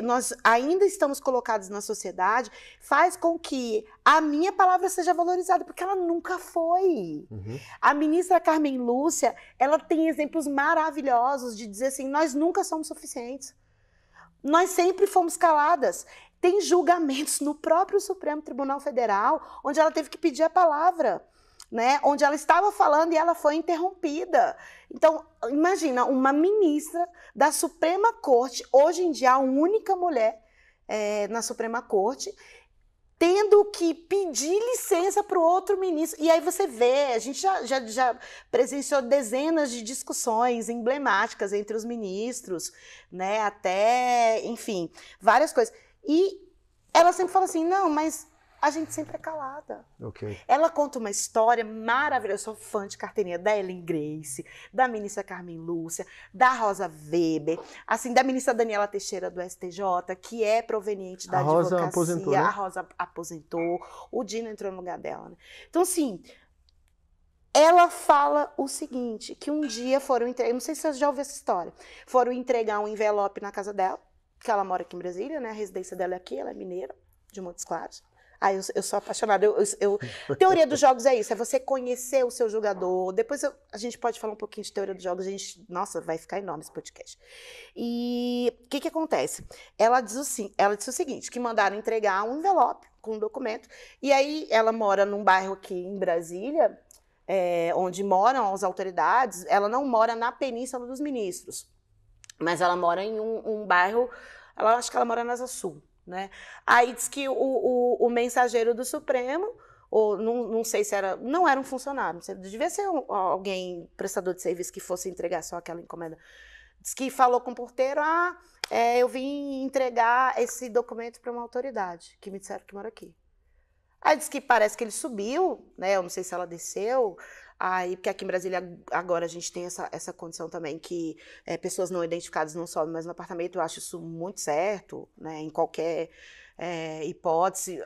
B: nós ainda estamos colocados na sociedade, faz com que a minha palavra seja valorizada, porque ela nunca foi.
A: Uhum.
B: A ministra Carmen Lúcia, ela tem exemplos maravilhosos de dizer assim, nós nunca somos suficientes. Nós sempre fomos caladas. Tem julgamentos no próprio Supremo Tribunal Federal, onde ela teve que pedir a palavra, né? Onde ela estava falando e ela foi interrompida. Então, imagina, uma ministra da Suprema Corte, hoje em dia a única mulher na Suprema Corte, tendo que pedir licença para o outro ministro. E aí você vê, a gente já presenciou dezenas de discussões emblemáticas entre os ministros, né? Até, enfim, várias coisas. E ela sempre fala assim, não, mas a gente sempre é calada.
A: Okay.
B: Ela conta uma história maravilhosa. Eu sou fã de carteirinha da Ellen Grace, da ministra Carmen Lúcia, da Rosa Weber, assim, da ministra Daniela Teixeira do STJ, que é proveniente da advocacia.
A: Rosa aposentou, né?
B: A Rosa aposentou, o Dino entrou no lugar dela. Né? Então, assim, ela fala o seguinte, que um dia foram entregar, não sei se você já ouviu essa história, foram entregar um envelope na casa dela, que ela mora aqui em Brasília, né? A residência dela é aqui, ela é mineira, de Montes Claros. Eu sou apaixonada. Teoria dos jogos é isso, é você conhecer o seu jogador. Depois a gente pode falar um pouquinho de teoria dos jogos. Nossa, vai ficar enorme esse podcast. E o que acontece? Ela disse o seguinte, que mandaram entregar um envelope com um documento. E aí ela mora num bairro aqui em Brasília, onde moram as autoridades. Ela não mora na Península dos Ministros, mas ela mora em um bairro, acho que ela mora na Asa Sul. Né? Aí diz que o mensageiro do Supremo, ou não sei se era, não era um funcionário, devia ser alguém prestador de serviço que fosse entregar só aquela encomenda, diz que falou com o porteiro, eu vim entregar esse documento para uma autoridade, que me disseram que mora aqui. Aí disse que parece que ele subiu, né? Eu não sei se ela desceu. Aí, porque aqui em Brasília agora a gente tem essa condição também que pessoas não identificadas não sobem mais no apartamento. Eu acho isso muito certo, né? Em qualquer hipótese.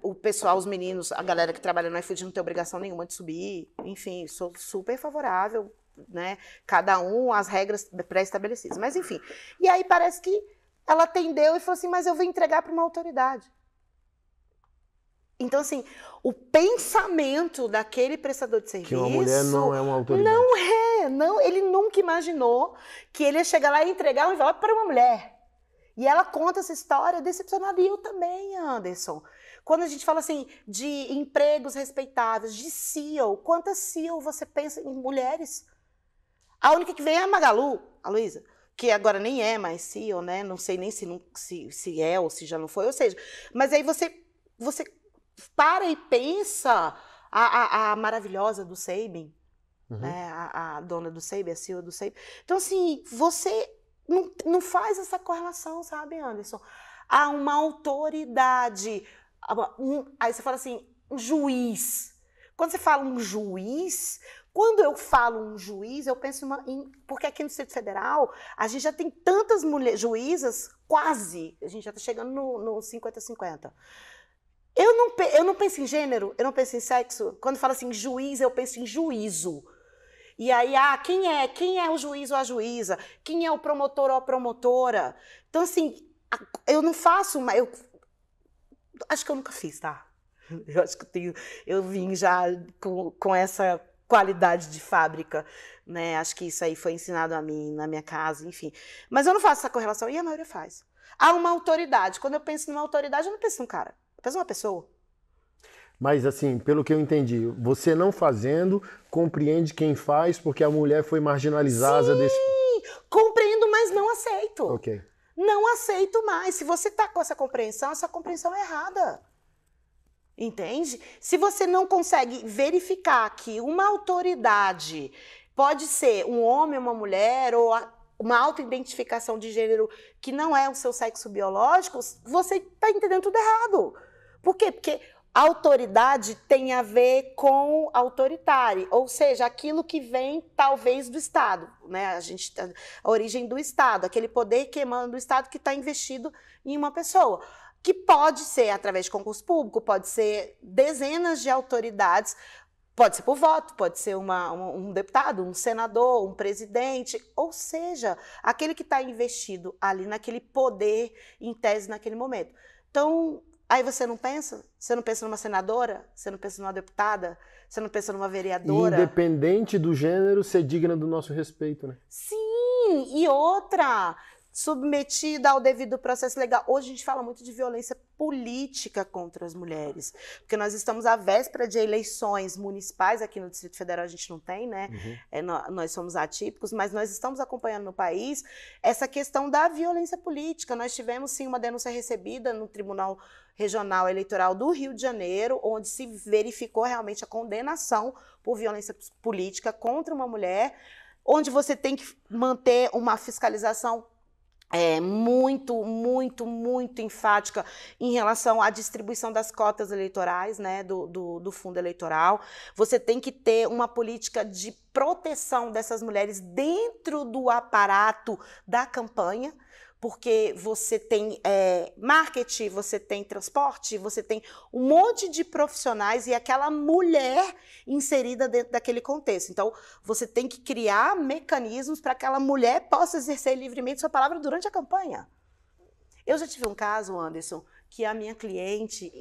B: O pessoal, os meninos, a galera que trabalha no iFood não tem obrigação nenhuma de subir. Enfim, sou super favorável, né? Cada um, as regras pré-estabelecidas. Mas, enfim. E aí parece que ela atendeu e falou assim, mas eu vou entregar para uma autoridade. Então, assim, o pensamento daquele prestador de serviço...
A: Que uma mulher não é uma autoridade.
B: Não, ele nunca imaginou que ele ia chegar lá e entregar um envelope para uma mulher. E ela conta essa história decepcionada, e eu também, Anderson. Quando a gente fala assim de empregos respeitáveis, de CEO, quantas CEO você pensa em mulheres? A única que vem é a Magalu, a Luísa, que agora nem é mais CEO, né? Não sei nem se é ou se já não foi, ou seja, mas aí você para e pensa a maravilhosa do Sabin, né? A dona do Sabin, a CEO do Sabin. Então, assim, você não faz essa correlação, sabe, Anderson? Há uma autoridade. Aí você fala assim, um juiz. Quando você fala um juiz, quando eu falo um juiz, eu penso porque aqui no Distrito Federal, a gente já tem tantas mulheres juízas, quase, a gente já está chegando no 50-50. Eu não penso em gênero, eu não penso em sexo. Quando fala assim juiz, eu penso em juízo. E aí, quem é o juiz ou a juíza? Quem é o promotor ou a promotora? Então, assim, eu não faço, acho que eu nunca fiz, tá? Eu acho que eu vim já com essa qualidade de fábrica, né? Acho que isso aí foi ensinado a mim, na minha casa, enfim. Mas eu não faço essa correlação, e a maioria faz. Há uma autoridade. Quando eu penso numa autoridade, eu não penso num cara. Eu penso numa pessoa.
A: Mas, assim, pelo que eu entendi, você não fazendo, compreende quem faz, porque a mulher foi marginalizada desse...
B: Sim, compreendo, mas não aceito.
A: Ok.
B: Não aceito mais. Se você está com essa compreensão é errada. Entende? Se você não consegue verificar que uma autoridade pode ser um homem, uma mulher, ou uma autoidentificação de gênero que não é o seu sexo biológico, você está entendendo tudo errado. Por quê? Porque autoridade tem a ver com autoritário, ou seja, aquilo que vem talvez do Estado, né? A origem do Estado, aquele poder que emana do Estado que está investido em uma pessoa, que pode ser através de concurso público, pode ser dezenas de autoridades, pode ser por voto, pode ser um deputado, um senador, um presidente, ou seja, aquele que está investido ali naquele poder em tese naquele momento. Então, aí você não pensa? Você não pensa numa senadora? Você não pensa numa deputada? Você não pensa numa vereadora?
A: Independente do gênero, ser digna do nosso respeito, né?
B: Sim, e outra, submetida ao devido processo legal. Hoje a gente fala muito de violência política contra as mulheres, porque nós estamos à véspera de eleições municipais, aqui no Distrito Federal a gente não tem, né? Nós somos atípicos, mas nós estamos acompanhando no país essa questão da violência política. Nós tivemos, sim, uma denúncia recebida no Tribunal Regional Eleitoral do Rio de Janeiro, onde se verificou realmente a condenação por violência política contra uma mulher, onde você tem que manter uma fiscalização muito enfática em relação à distribuição das cotas eleitorais, né, do fundo eleitoral. Você tem que ter uma política de proteção dessas mulheres dentro do aparato da campanha, porque você tem marketing, você tem transporte, você tem um monte de profissionais e aquela mulher inserida dentro daquele contexto. Então, você tem que criar mecanismos para que aquela mulher possa exercer livremente sua palavra durante a campanha. Eu já tive um caso, Anderson, que a minha cliente,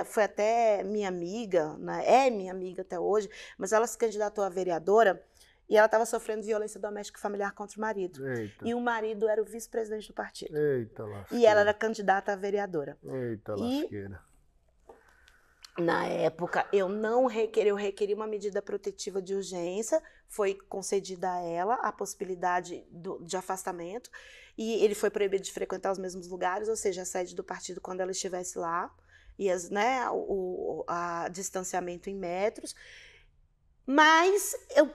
B: foi até minha amiga, né, é minha amiga até hoje, mas ela se candidatou a vereadora, e ela estava sofrendo violência doméstica e familiar contra o marido.
A: Eita.
B: E o marido era o vice-presidente do partido.
A: Eita, lasqueira.
B: E ela era candidata a vereadora.
A: Eita, lasqueira.
B: Na época, eu requeri uma medida protetiva de urgência, foi concedida a ela a possibilidade de afastamento, e ele foi proibido de frequentar os mesmos lugares, ou seja, a sede do partido quando ela estivesse lá, e a distanciamento em metros. Mas eu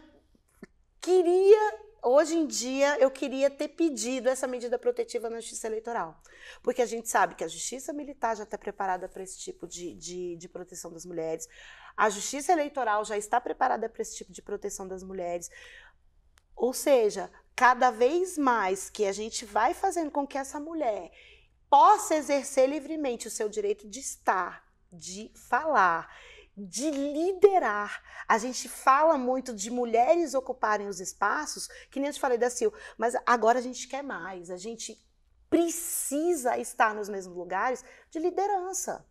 B: queria hoje em dia, eu queria ter pedido essa medida protetiva na Justiça Eleitoral. Porque a gente sabe que a Justiça Militar já está preparada para esse tipo de proteção das mulheres. A Justiça Eleitoral já está preparada para esse tipo de proteção das mulheres. Ou seja, cada vez mais que a gente vai fazendo com que essa mulher possa exercer livremente o seu direito de estar, de falar, de liderar. A gente fala muito de mulheres ocuparem os espaços, que nem eu te falei da Sil, mas agora a gente quer mais, a gente precisa estar nos mesmos lugares de liderança.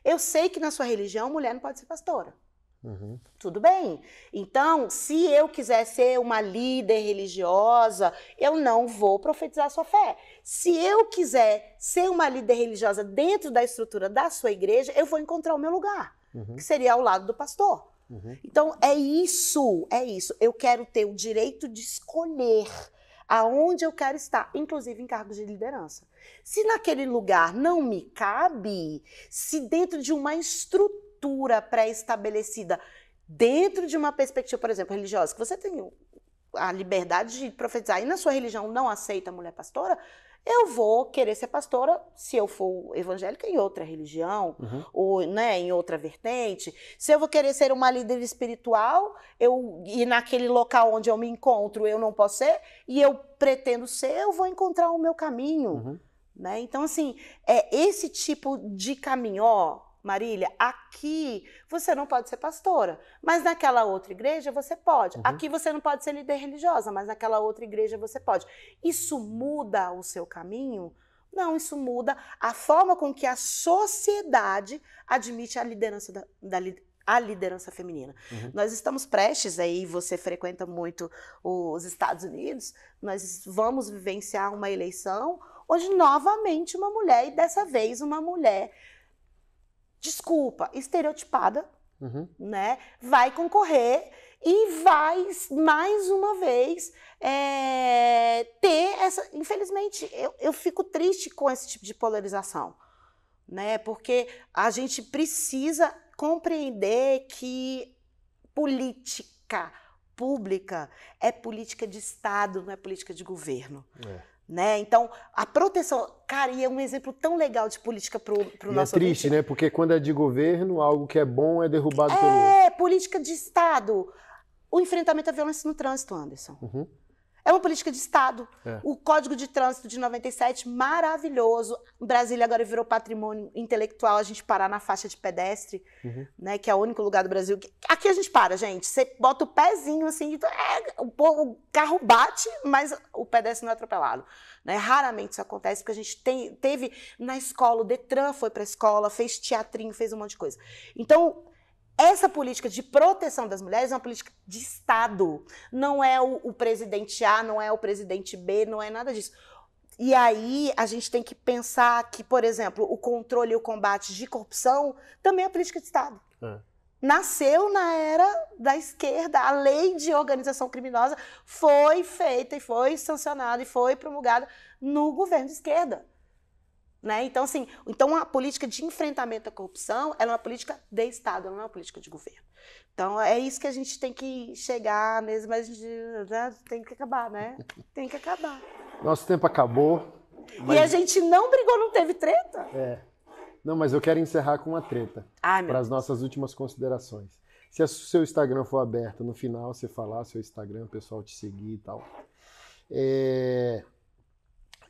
B: Eu sei que na sua religião, mulher não pode ser pastora.
A: Uhum.
B: Tudo bem. Então, se eu quiser ser uma líder religiosa, eu não vou profetizar a sua fé. Se eu quiser ser uma líder religiosa dentro da estrutura da sua igreja, eu vou encontrar o meu lugar, que seria ao lado do pastor. Então, é isso. Eu quero ter o direito de escolher aonde eu quero estar, inclusive em cargos de liderança. Se naquele lugar não me cabe, se dentro de uma estrutura pré-estabelecida, dentro de uma perspectiva, por exemplo, religiosa, que você tem a liberdade de profetizar e na sua religião não aceita a mulher pastora, eu vou querer ser pastora, se eu for evangélica, em outra religião, ou em outra vertente. Se eu vou querer ser uma líder espiritual, e naquele local onde eu me encontro eu não posso ser, e eu pretendo ser, eu vou encontrar o meu caminho. Né? Então, assim, esse tipo de caminho, Marília, aqui você não pode ser pastora, mas naquela outra igreja você pode. Aqui você não pode ser líder religiosa, mas naquela outra igreja você pode. Isso muda o seu caminho? Não, isso muda a forma com que a sociedade admite a liderança a liderança feminina. Nós estamos prestes, aí você frequenta muito os Estados Unidos, nós vamos vivenciar uma eleição onde novamente uma mulher, e dessa vez uma mulher estereotipada, né, vai concorrer e vai, mais uma vez, ter essa... Infelizmente, eu fico triste com esse tipo de polarização, né, porque a gente precisa compreender que política pública é política de Estado, não é política de governo. Né? Então, a proteção... Cara, e é um exemplo tão legal de política pro nosso
A: é triste, né? Porque quando é de governo, algo que é bom é derrubado pelo outro.
B: É, política de Estado. O enfrentamento à violência no trânsito, Anderson. É uma política de Estado. O Código de Trânsito de 97, maravilhoso. Brasília agora virou patrimônio intelectual, a gente parar na faixa de pedestre, né, que é o único lugar do Brasil. Aqui a gente para, gente. Você bota o pezinho assim, o carro bate, mas o pedestre não é atropelado. Né? Raramente isso acontece, porque a gente teve na escola, o Detran foi para a escola, fez teatrinho, fez um monte de coisa. Então, essa política de proteção das mulheres é uma política de Estado. Não é o presidente A, não é o presidente B, não é nada disso. E aí a gente tem que pensar que, por exemplo, o controle e o combate de corrupção também é política de Estado. Nasceu na era da esquerda. A lei de organização criminosa foi feita e foi sancionada e foi promulgada no governo de esquerda. Né? Então, assim, a política de enfrentamento à corrupção ela é uma política de Estado, ela não é uma política de governo. Então, é isso que a gente tem que chegar mesmo, mas a gente tem que acabar, né? Tem que acabar.
A: Nosso tempo acabou.
B: Mas... E a gente não brigou, não teve treta?
A: Não, mas eu quero encerrar com uma treta. Para as nossas últimas considerações. Se o seu Instagram for aberto, no final você falar seu Instagram, o pessoal te seguir e tal.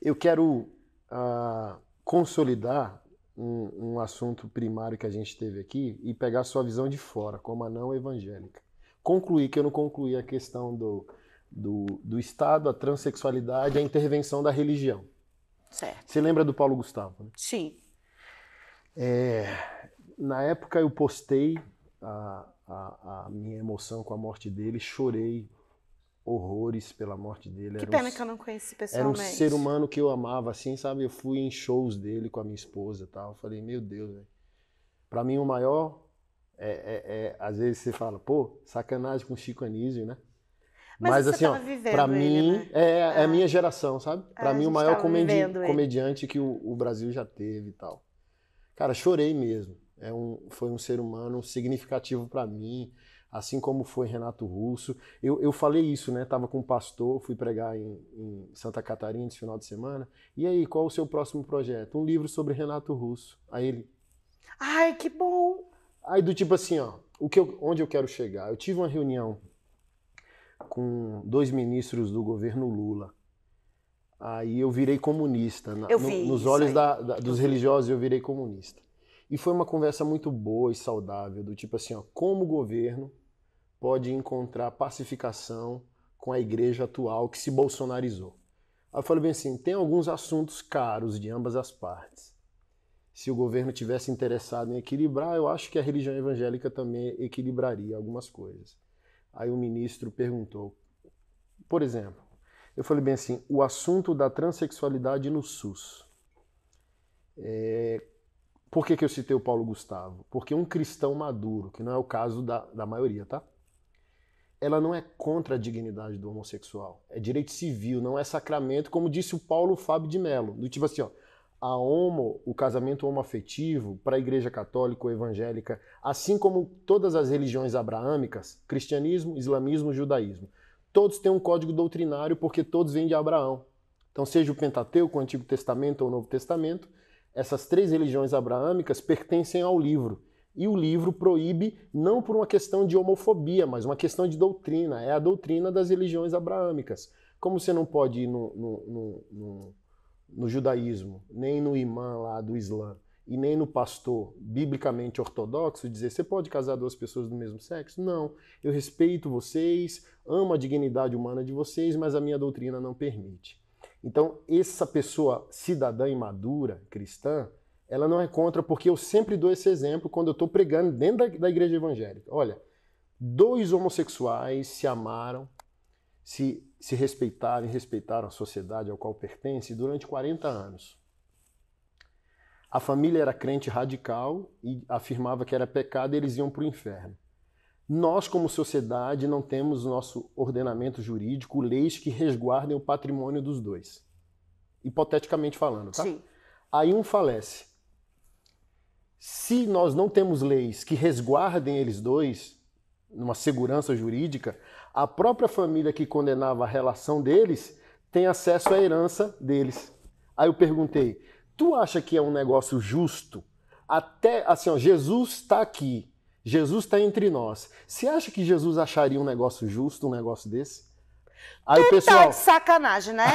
A: Eu quero... consolidar um assunto primário que a gente teve aqui e pegar a sua visão de fora, como a não evangélica. Concluir, que eu não concluí a questão do Estado, a transexualidade, a intervenção da religião.
B: Certo.
A: Você lembra do Paulo Gustavo, né?
B: Sim.
A: Na época eu postei a minha emoção com a morte dele, chorei horrores pela morte dele.
B: Que pena que eu não conheci pessoalmente.
A: Era um ser humano que eu amava, assim, sabe? Eu fui em shows dele com a minha esposa e tal. Eu falei, meu Deus, velho. Pra mim, o maior às vezes você fala, pô, sacanagem com o Chico Anísio, né? Mas assim, pra mim,
B: né?
A: é a minha geração, sabe? Pra mim, o maior comediante que o Brasil já teve e tal. Cara, chorei mesmo. Foi um ser humano significativo para mim, assim como foi Renato Russo. Eu falei isso, né? Tava com um pastor, fui pregar em Santa Catarina esse final de semana. E aí, qual o seu próximo projeto? Um livro sobre Renato Russo. Aí ele...
B: Ai, que bom!
A: Aí do tipo assim, ó, onde eu quero chegar? Eu tive uma reunião com 2 ministros do governo Lula. Aí eu virei comunista. Nos olhos dos religiosos eu virei comunista. E foi uma conversa muito boa e saudável, do tipo assim, ó, como o governo pode encontrar pacificação com a igreja atual que se bolsonarizou. Aí eu falei bem assim, tem alguns assuntos caros de ambas as partes. Se o governo tivesse interessado em equilibrar, eu acho que a religião evangélica também equilibraria algumas coisas. Aí o ministro perguntou, por exemplo, eu falei bem assim, o assunto da transexualidade no SUS. Por que eu citei o Paulo Gustavo? Porque um cristão maduro, que não é o caso da maioria, tá? Ela não é contra a dignidade do homossexual. É direito civil, não é sacramento, como disse o Paulo Fábio de Mello. Do tipo assim, ó, o casamento homoafetivo para a Igreja Católica ou Evangélica, assim como todas as religiões abraâmicas, cristianismo, islamismo, judaísmo, todos têm um código doutrinário porque todos vêm de Abraão. Então, seja o Pentateuco, o Antigo Testamento ou o Novo Testamento, essas 3 religiões abraâmicas pertencem ao livro. E o livro proíbe não por uma questão de homofobia, mas uma questão de doutrina. É a doutrina das religiões abraâmicas. Como você não pode ir no judaísmo, nem no imã lá do Islã, e nem no pastor biblicamente ortodoxo, dizer, você pode casar 2 pessoas do mesmo sexo? Não. Eu respeito vocês, amo a dignidade humana de vocês, mas a minha doutrina não permite. Então, essa pessoa cidadã e madura, cristã, ela não é contra, porque eu sempre dou esse exemplo quando eu estou pregando dentro da igreja evangélica. Olha, 2 homossexuais se amaram, se respeitaram e respeitaram a sociedade ao qual pertencem durante 40 anos. A família era crente radical e afirmava que era pecado e eles iam para o inferno. Nós, como sociedade, não temos no nosso ordenamento jurídico leis que resguardem o patrimônio dos 2. Hipoteticamente falando, tá?
B: Sim.
A: Aí um falece. Se nós não temos leis que resguardem eles 2, numa segurança jurídica, a própria família que condenava a relação deles tem acesso à herança deles. Aí eu perguntei, tu acha que é um negócio justo? Até, assim, ó, Jesus está aqui. Jesus está entre nós. Você acha que Jesus acharia um negócio justo, um negócio desse? Aí o pessoal...
B: Tá de sacanagem, né?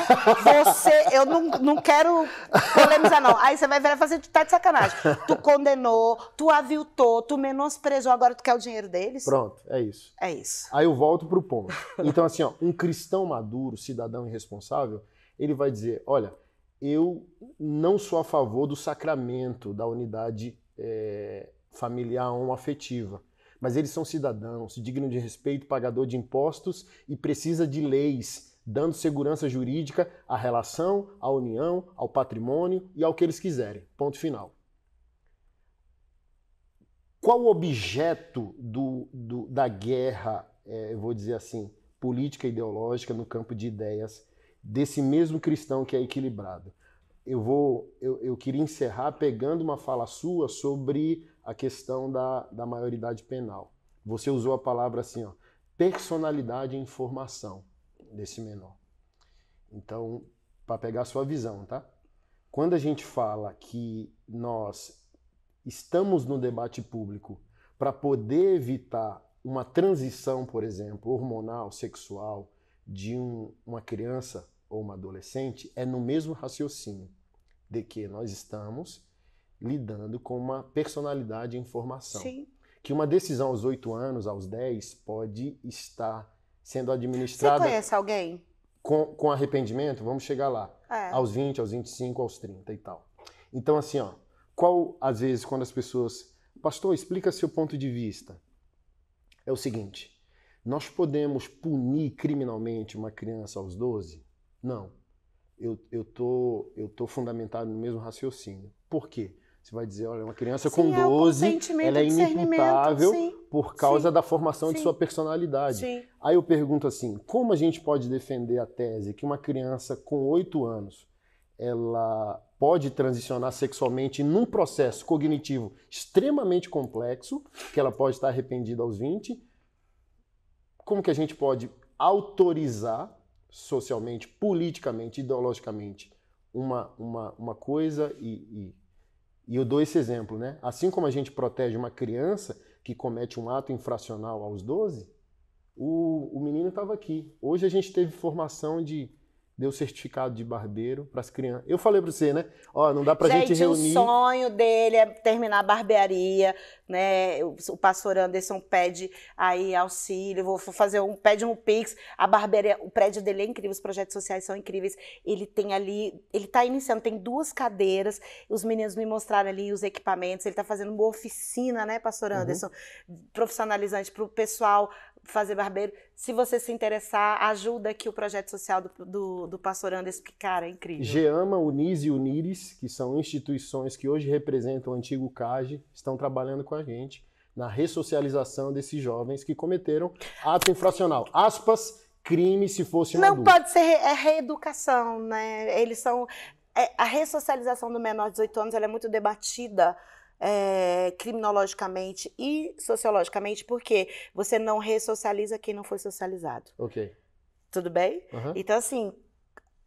B: Eu não quero polemizar, não. Aí você vai virar e fazer, tu tá de sacanagem. Tu condenou, tu aviltou, tu menosprezou, agora tu quer o dinheiro deles?
A: Pronto, é isso.
B: É isso.
A: Aí eu volto pro ponto. Então, assim, ó, um cristão maduro, cidadão irresponsável, ele vai dizer, olha, eu não sou a favor do sacramento da unidade familiar homoafetiva. Mas eles são cidadãos, dignos de respeito, pagador de impostos e precisa de leis, dando segurança jurídica à relação, à união, ao patrimônio e ao que eles quiserem. Ponto final. Qual o objeto da guerra, eu vou dizer assim, política e ideológica no campo de ideias desse mesmo cristão que é equilibrado? Eu queria encerrar pegando uma fala sua sobre a questão da maioridade penal. Você usou a palavra assim, ó, personalidade e informação desse menor. Então, para pegar a sua visão, tá? Quando a gente fala que nós estamos no debate público para poder evitar uma transição, por exemplo, hormonal, sexual, de uma criança ou uma adolescente, é no mesmo raciocínio de que nós estamos lidando com uma personalidade e informação.
B: Sim.
A: Que uma decisão aos 8 anos, aos 10, pode estar sendo administrada...
B: Você conhece alguém?
A: Com arrependimento, vamos chegar lá. Aos 20, aos 25, aos 30 e tal. Então, assim, ó, às vezes, quando as pessoas... Pastor, explica seu ponto de vista. É o seguinte, nós podemos punir criminalmente uma criança aos 12? Não. Eu tô fundamentado no mesmo raciocínio. Por quê? Você vai dizer, olha, uma criança com 12, ela é inimputável por causa da formação de sua personalidade.
B: Sim.
A: Aí eu pergunto assim, como a gente pode defender a tese que uma criança com 8 anos, ela pode transicionar sexualmente num processo cognitivo extremamente complexo, que ela pode estar arrependida aos 20. Como que a gente pode autorizar socialmente, politicamente, ideologicamente uma coisa e eu dou esse exemplo, né? Assim como a gente protege uma criança que comete um ato infracional aos 12, o menino estava aqui. Hoje a gente teve formação deu certificado de barbeiro para as crianças. Eu falei para você, né? Ó, não dá pra gente reunir.
B: O sonho dele é terminar a barbearia, né? O pastor Anderson pede aí auxílio, pede um Pix. A barbearia, o prédio dele é incrível, os projetos sociais são incríveis. Ele tem ali, ele tá iniciando, tem 2 cadeiras, os meninos me mostraram ali os equipamentos, ele tá fazendo uma oficina, né, pastor Anderson, profissionalizante para o pessoal fazer barbeiro. Se você se interessar, ajuda aqui o projeto social do pastor Anderson, que, cara, é incrível.
A: Geama, Unis e Unires, que são instituições que hoje representam o antigo CAGE, estão trabalhando com a gente na ressocialização desses jovens que cometeram ato infracional. Aspas, crime se fosse um adulto.
B: Não pode ser reeducação, né? Eles são... a ressocialização do menor de 18 anos ela é muito debatida criminologicamente e sociologicamente, porque você não ressocializa quem não foi socializado.
A: Ok.
B: Tudo bem?
A: Uhum.
B: Então, assim,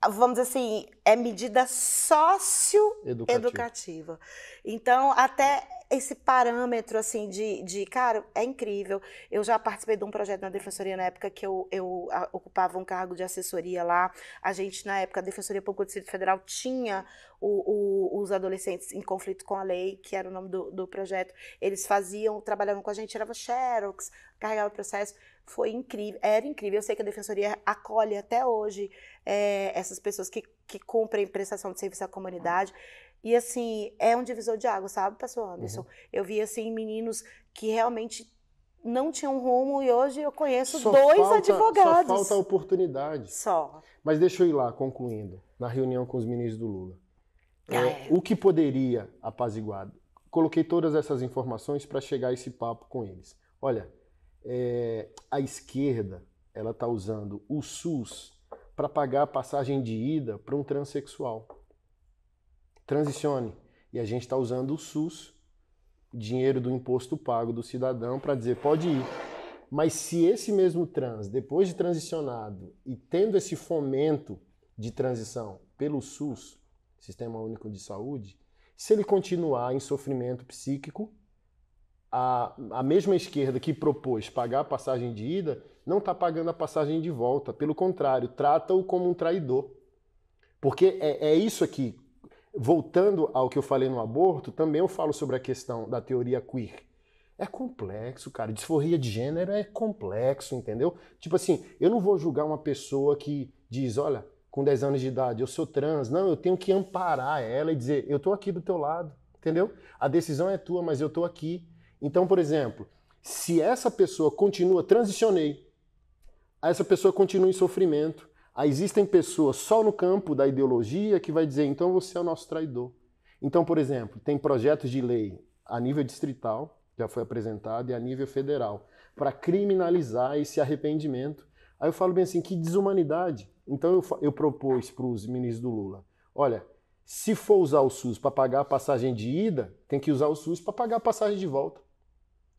B: vamos dizer assim, é medida socioeducativa. Então, até esse parâmetro, assim, cara, é incrível. Eu já participei de um projeto na Defensoria, na época que eu ocupava um cargo de assessoria lá. A gente, na época, a Defensoria Pública do Distrito Federal tinha os adolescentes em conflito com a lei, que era o nome do projeto. Eles trabalhavam com a gente, tirava xerox, carregava o processo. Foi incrível, era incrível. Eu sei que a Defensoria acolhe até hoje essas pessoas que cumprem prestação de serviço à comunidade. E, assim, é um divisor de água, sabe, pastor Anderson? Eu vi, assim, meninos que realmente não tinham rumo e hoje eu conheço 2 advogados.
A: Só falta oportunidade.
B: Só.
A: Mas deixa eu ir lá, concluindo, na reunião com os ministros do Lula. O que poderia apaziguar? Coloquei todas essas informações para chegar a esse papo com eles. Olha, a esquerda ela está usando o SUS para pagar a passagem de ida para um transexual. Transicione. E a gente está usando o SUS, dinheiro do imposto pago do cidadão, para dizer pode ir. Mas se esse mesmo trans, depois de transicionado e tendo esse fomento de transição pelo SUS, Sistema Único de Saúde, se ele continuar em sofrimento psíquico, a mesma esquerda que propôs pagar a passagem de ida não está pagando a passagem de volta. Pelo contrário, trata-o como um traidor. Porque é isso aqui. Voltando ao que eu falei no aborto, também eu falo sobre a questão da teoria queer. É complexo, cara. Disforia de gênero é complexo, entendeu? Tipo assim, eu não vou julgar uma pessoa que diz, olha, com 10 anos de idade, eu sou trans. Não, eu tenho que amparar ela e dizer, eu tô aqui do teu lado, entendeu? A decisão é tua, mas eu tô aqui. Então, por exemplo, se essa pessoa transicionei, essa pessoa continua em sofrimento, aí existem pessoas só no campo da ideologia que vai dizer, então você é o nosso traidor. Então, por exemplo, tem projetos de lei a nível distrital, já foi apresentado, e a nível federal, para criminalizar esse arrependimento. Aí eu falo bem assim, que desumanidade. Então eu propus para os ministros do Lula, olha, se for usar o SUS para pagar a passagem de ida, tem que usar o SUS para pagar a passagem de volta.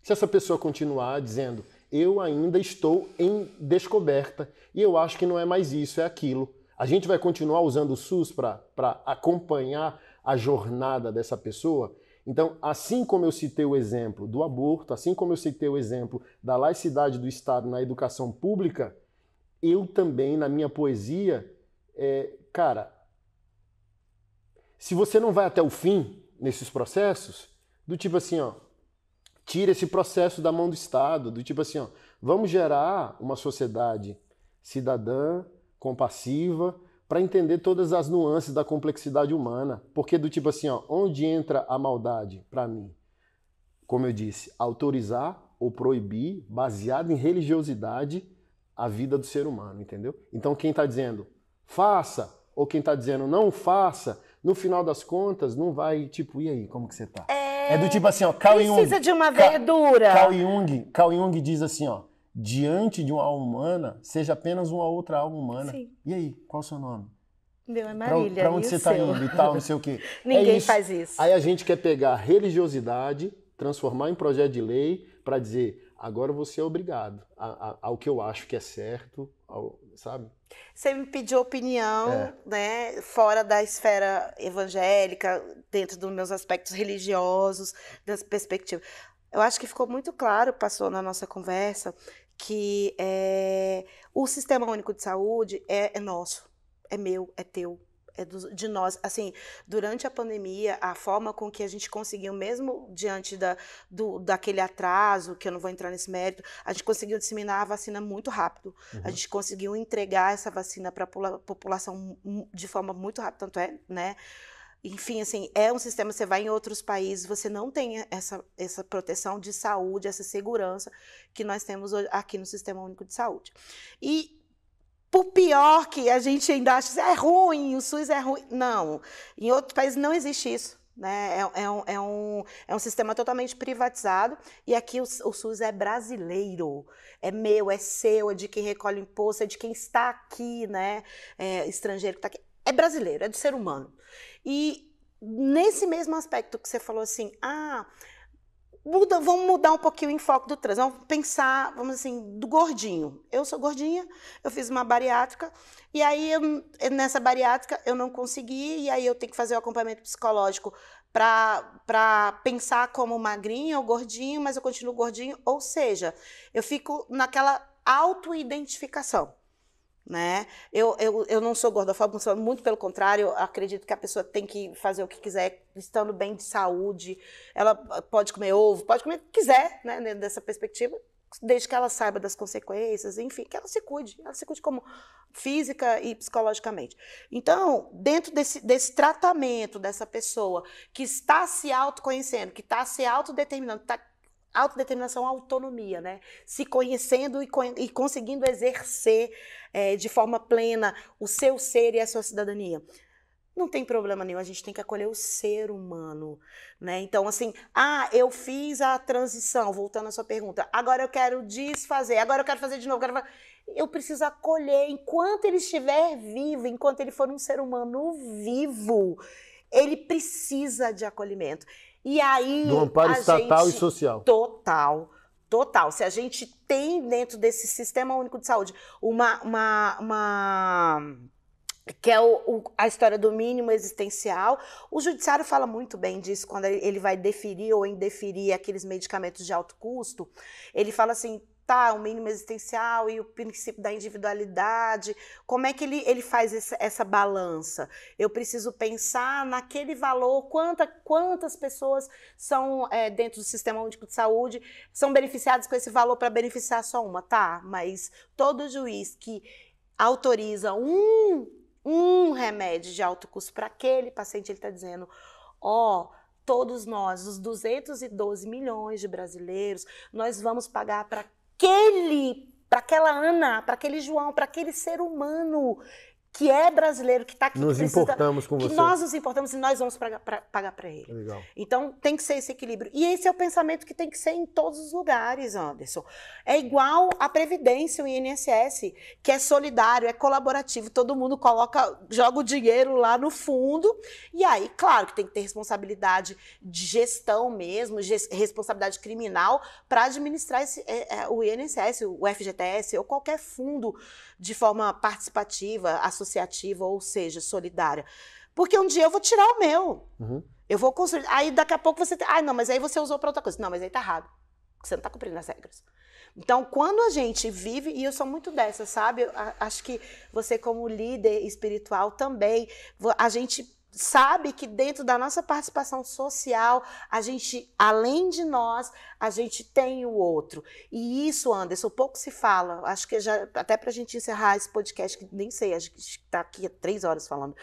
A: Se essa pessoa continuar dizendo, eu ainda estou em descoberta e eu acho que não é mais isso, é aquilo, a gente vai continuar usando o SUS para acompanhar a jornada dessa pessoa? Então, assim como eu citei o exemplo do aborto, assim como eu citei o exemplo da laicidade do Estado na educação pública, eu também, na minha poesia, cara, se você não vai até o fim nesses processos, do tipo assim, ó, tira esse processo da mão do Estado, do tipo assim, ó, vamos gerar uma sociedade cidadã, compassiva, para entender todas as nuances da complexidade humana. Porque do tipo assim, ó, onde entra a maldade, para mim? Como eu disse, autorizar ou proibir, baseado em religiosidade, a vida do ser humano, entendeu? Então quem está dizendo faça, ou quem está dizendo não faça, no final das contas não vai, tipo, e aí, como que você tá? É do tipo assim, ó, Carl Jung...
B: Precisa de uma verdura.
A: Carl Jung diz assim, ó, diante de uma alma humana, seja apenas uma outra alma humana.
B: Sim.
A: E aí, qual é o seu nome?
B: Meu é Marília.
A: Pra onde
B: e
A: você
B: o
A: tá
B: seu?
A: indo e tal, não sei o quê.
B: Ninguém
A: isso.
B: faz isso.
A: Aí a gente quer pegar a religiosidade, transformar em projeto de lei para dizer, agora você é obrigado ao que eu acho que é certo, sabe?
B: Você me pediu opinião, né, fora da esfera evangélica, dentro dos meus aspectos religiosos, das perspectivas. Eu acho que ficou muito claro, passou na nossa conversa, que o Sistema Único de Saúde é nosso, é meu, é teu, de nós. Assim, durante a pandemia, a forma com que a gente conseguiu, mesmo diante daquele atraso, que eu não vou entrar nesse mérito, a gente conseguiu disseminar a vacina muito rápido. A gente conseguiu entregar essa vacina para a população de forma muito rápida, tanto é, né? Enfim, assim, é um sistema, você vai em outros países, você não tem essa proteção de saúde, essa segurança que nós temos aqui no Sistema Único de Saúde. E por pior que a gente ainda acha que é ruim, o SUS é ruim. Não, em outros países não existe isso. Né? É um sistema totalmente privatizado e aqui o SUS é brasileiro, é meu, é seu, é de quem recolhe imposto, é de quem está aqui, né? Estrangeiro que está aqui. É brasileiro, é do ser humano. E nesse mesmo aspecto que você falou assim, vamos mudar um pouquinho o enfoque do trans, vamos pensar, vamos assim, do gordinho. Eu sou gordinha, eu fiz uma bariátrica, e aí nessa bariátrica eu não consegui, e aí eu tenho que fazer o acompanhamento psicológico para pensar como magrinha ou gordinho, mas eu continuo gordinho, ou seja, eu fico naquela autoidentificação. Né? Eu não sou gordofóbica, muito pelo contrário, eu acredito que a pessoa tem que fazer o que quiser, estando bem de saúde, ela pode comer ovo, pode comer o que quiser, né, dentro dessa perspectiva, desde que ela saiba das consequências, enfim, que ela se cuide como física e psicologicamente. Então, dentro desse tratamento dessa pessoa que está se autoconhecendo, que está se autodeterminando, autodeterminação, autonomia, né? Se conhecendo e conseguindo exercer de forma plena o seu ser e a sua cidadania. Não tem problema nenhum, a gente tem que acolher o ser humano, né? Então, assim, eu fiz a transição, voltando à sua pergunta, agora eu quero desfazer, agora eu quero fazer de novo, eu preciso acolher enquanto ele estiver vivo, enquanto ele for um ser humano vivo, ele precisa de acolhimento. E aí,
A: do amparo estatal e social.
B: Total. Se a gente tem dentro desse Sistema Único de Saúde que é a história do mínimo existencial, o judiciário fala muito bem disso, quando ele vai deferir ou indeferir aqueles medicamentos de alto custo, ele fala assim, o mínimo existencial e o princípio da individualidade, como é que ele faz essa balança? Eu preciso pensar naquele valor, quantas pessoas são dentro do Sistema Único de Saúde, são beneficiadas com esse valor para beneficiar só uma, mas todo juiz que autoriza um remédio de alto custo para aquele paciente, ele está dizendo, todos nós, os 212 milhões de brasileiros, nós vamos pagar para aquela Ana, para aquele João, para aquele ser humano que é brasileiro, que está aqui,
A: nos importamos com você.
B: Nós nos importamos e nós vamos pagar para ele.
A: Legal.
B: Então, tem que ser esse equilíbrio. E esse é o pensamento que tem que ser em todos os lugares, Anderson. É igual a Previdência, o INSS, que é solidário, é colaborativo, todo mundo joga o dinheiro lá no fundo, e aí, claro, que tem que ter responsabilidade de gestão mesmo, responsabilidade criminal para administrar o INSS, o FGTS ou qualquer fundo de forma participativa, associativa, ou seja, solidária. Porque um dia eu vou tirar o meu. Eu vou construir. Aí daqui a pouco você... não, mas aí você usou para outra coisa. Não, mas aí tá errado. Você não tá cumprindo as regras. Então, quando a gente vive, e eu sou muito dessa, sabe? Eu acho que você como líder espiritual também, a gente sabe que dentro da nossa participação social, a gente, além de nós, a gente tem o outro. E isso, Anderson, pouco se fala. Acho que já, até para a gente encerrar esse podcast, que nem sei, a gente está aqui há 3 horas falando.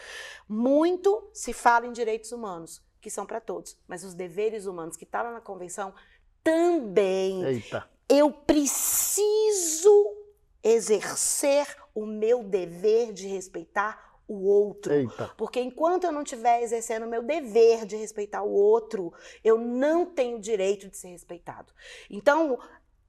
B: Muito se fala em direitos humanos, que são para todos. Mas os deveres humanos, que está lá na Convenção, também.
A: Eita.
B: Eu preciso exercer o meu dever de respeitar o outro.
A: Eita.
B: Porque enquanto eu não estiver exercendo o meu dever de respeitar o outro, eu não tenho direito de ser respeitado. Então,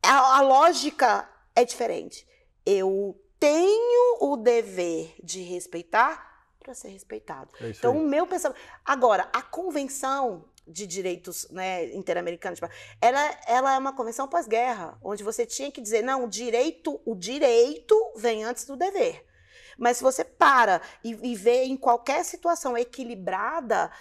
B: a lógica é diferente. Eu tenho o dever de respeitar para ser respeitado.
A: É isso
B: Então,
A: aí.
B: o meu pensamento... Agora, a Convenção de Direitos, né, Interamericana, ela é uma convenção pós-guerra, onde você tinha que dizer, não, o direito vem antes do dever. Mas se você para e vê em qualquer situação equilibrada,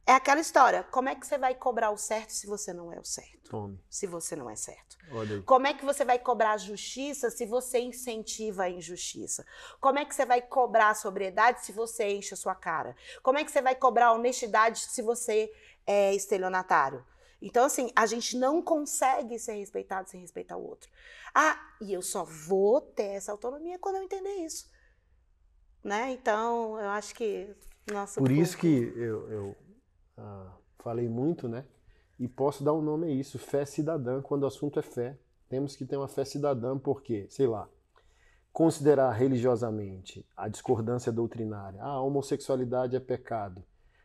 B: é aquela história, como é que você vai cobrar o certo se você não é o certo?
A: Tome.
B: Se você não é certo.
A: Olha aí.
B: Como é que você vai cobrar a justiça se você incentiva a injustiça? Como é que você vai cobrar a sobriedade se você enche a sua cara? Como é que você vai cobrar a honestidade se você é estelionatário? Então, assim, a gente não consegue ser respeitado sem respeitar o outro. Ah, e eu só vou ter essa autonomia quando eu entender isso. Né? Então, eu acho que...
A: Por isso que eu falei muito, né? E posso dar um nome a isso, fé cidadã, quando o assunto é fé. Temos que ter uma fé cidadã, porque, sei lá, considerar religiosamente a discordância doutrinária, a homossexualidade é pecado,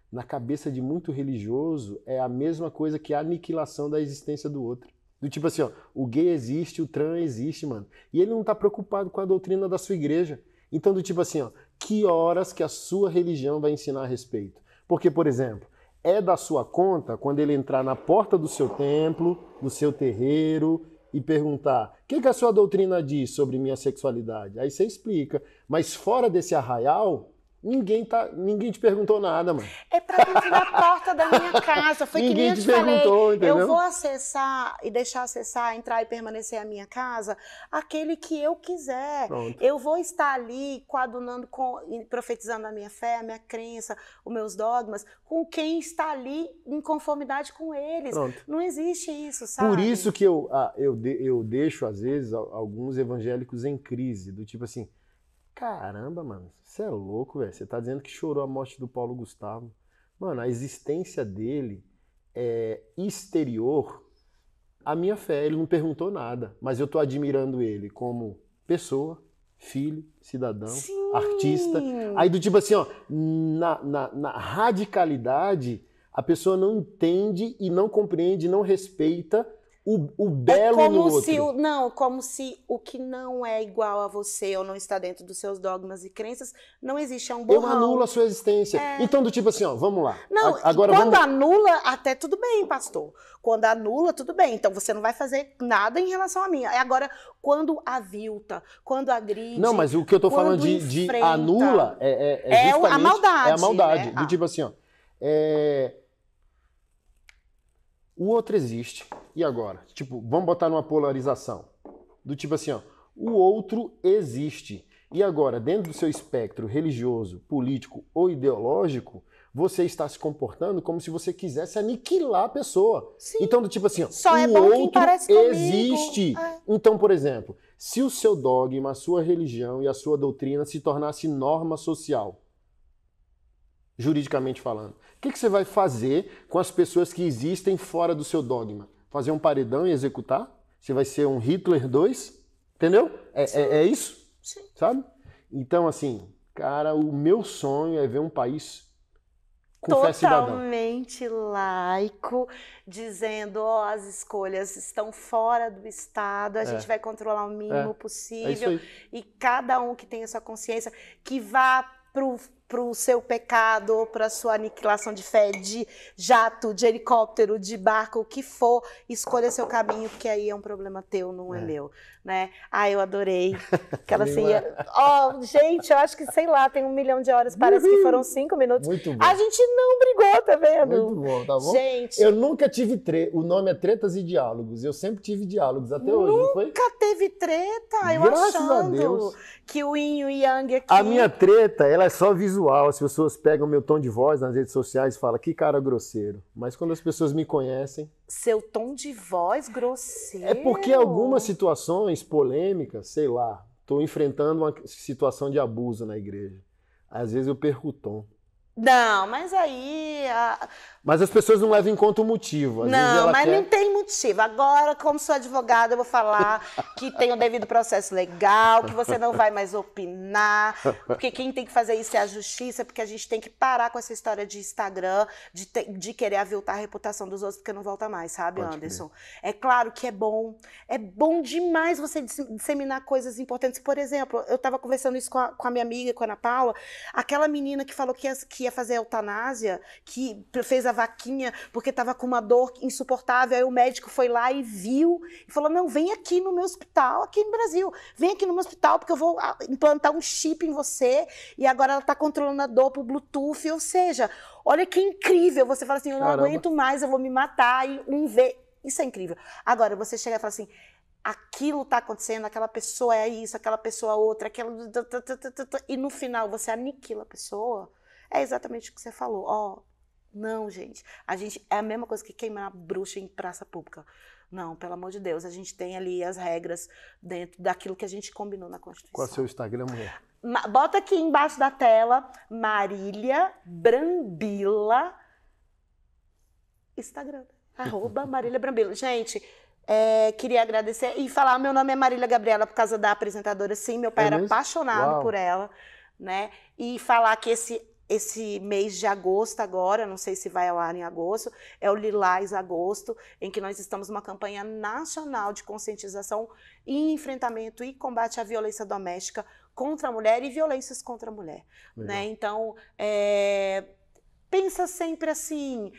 A: na cabeça de muito religioso é a mesma coisa que a aniquilação da existência do outro. Do tipo assim, ó, o gay existe, o trans existe, mano. E ele não tá preocupado com a doutrina da sua igreja. Então, do tipo assim, ó, que horas que a sua religião vai ensinar a respeito? Porque, por exemplo, é da sua conta quando ele entrar na porta do seu templo, do seu terreiro, e perguntar, o que a sua doutrina diz sobre minha sexualidade? Aí você explica. Mas fora desse arraial, ninguém te perguntou nada, mano.
B: É pra dentro da porta da minha casa. Foi que nem eu te falei.
A: Entendeu?
B: Eu vou acessar e deixar acessar, entrar e permanecer a minha casa, aquele que eu quiser.
A: Pronto.
B: Eu vou estar ali coadunando, profetizando a minha fé, a minha crença, os meus dogmas, com quem está ali em conformidade com eles.
A: Pronto.
B: Não existe isso, sabe?
A: Por isso que eu deixo, às vezes, alguns evangélicos em crise, do tipo assim, caramba, mano, você é louco, velho. Você tá dizendo que chorou a morte do Paulo Gustavo. Mano, a existência dele é exterior à minha fé. Ele não perguntou nada, mas eu tô admirando ele como pessoa, filho, cidadão,
B: Sim.
A: artista. Aí do tipo assim, ó, na radicalidade, a pessoa não entende e não compreende, não respeita o belo no outro.
B: Como se o que não é igual a você ou não está dentro dos seus dogmas e crenças não existe, é um borrão.
A: Eu anulo a sua existência. Então, do tipo assim, ó, vamos lá.
B: Não,
A: agora
B: quando anula, até tudo bem, pastor. Quando anula, tudo bem. Então, você não vai fazer nada em relação a mim. Agora, quando avilta, quando agride...
A: Não, mas o que eu tô falando de anula é justamente...
B: a maldade.
A: É a maldade.
B: Né?
A: Do tipo assim, ó... O outro existe. E agora? Tipo, vamos botar numa polarização. Do tipo assim, ó, o outro existe. E agora, dentro do seu espectro religioso, político ou ideológico, você está se comportando como se você quisesse aniquilar a pessoa.
B: Sim.
A: Então, do tipo assim, ó,
B: só é
A: o
B: bom
A: outro
B: quem parece comigo.
A: existe. Então, por exemplo, se o seu dogma, a sua religião e a sua doutrina se tornasse norma social, juridicamente falando, o que você vai fazer com as pessoas que existem fora do seu dogma? Fazer um paredão e executar? Você vai ser um Hitler 2? Entendeu? É isso?
B: Sim.
A: Sabe? Então, assim, cara, o meu sonho é ver um país com fé cidadã.
B: Totalmente laico, dizendo, ó, as escolhas estão fora do Estado, a gente vai controlar o mínimo possível.
A: É isso aí.
B: E cada um que tenha sua consciência, que vá para o seu pecado, para a sua aniquilação de fé, de jato, de helicóptero, de barco, o que for, escolha seu caminho, porque aí é um problema teu, não é meu, né? Ah, eu adorei. Aquela gente, eu acho que, sei lá, tem 1 milhão de horas, parece que foram 5 minutos.
A: Muito bom.
B: A gente não brigou, tá vendo?
A: Muito bom, tá bom?
B: Gente,
A: eu nunca tive o nome é Tretas e Diálogos. Eu sempre tive diálogos até hoje, não foi?
B: Nunca teve treta, eu
A: Graças
B: achando
A: a Deus.
B: que o yin e o yang aqui...
A: A minha treta, ela é só visual. As pessoas pegam meu tom de voz nas redes sociais e falam, que cara grosseiro. Mas quando as pessoas me conhecem...
B: Seu tom de voz grosseiro.
A: É porque algumas situações polêmicas, sei lá, estou enfrentando uma situação de abuso na igreja. Às vezes eu perco o tom.
B: Não, mas aí...
A: Mas as pessoas não levam em conta o motivo. Às vezes
B: Não,
A: ela
B: mas
A: quer...
B: não tem motivo. Agora, como sou advogada, eu vou falar que tem o devido processo legal, que você não vai mais opinar, porque quem tem que fazer isso é a justiça, porque a gente tem que parar com essa história de Instagram, de querer aviltar a reputação dos outros, porque não volta mais, sabe,
A: Pode
B: Anderson? É claro que é bom demais você disseminar coisas importantes. Por exemplo, eu estava conversando isso com a minha amiga, com a Ana Paula, aquela menina que falou que ia fazer eutanásia, que fez a vaquinha porque estava com uma dor insuportável, aí o médico foi lá e viu, e falou, não, vem aqui no meu hospital, aqui no Brasil, vem aqui no meu hospital, porque eu vou implantar um chip em você, e agora ela está controlando a dor por Bluetooth, ou seja, olha que incrível, você fala assim, eu não aguento mais, eu vou me matar, e isso é incrível. Agora, você chega e fala assim, aquilo está acontecendo, aquela pessoa é isso, aquela pessoa é outra, e no final você aniquila a pessoa, é exatamente o que você falou, não, gente. É a mesma coisa que queimar bruxa em praça pública. Não, pelo amor de Deus. A gente tem ali as regras dentro daquilo que a gente combinou na Constituição.
A: Qual é o seu Instagram, mulher?
B: Bota aqui embaixo da tela, Marília Brambila, Instagram. @Marília Brambila. Gente, queria agradecer e falar, meu nome é Marília Gabriela por causa da apresentadora. Sim, meu pai era apaixonado por ela, né? E falar que esse mês de agosto agora, não sei se vai ao ar em agosto, é o Lilás Agosto, em que nós estamos numa campanha nacional de conscientização e enfrentamento e combate à violência doméstica contra a mulher e violências contra a mulher. Né? Então, pensa sempre assim,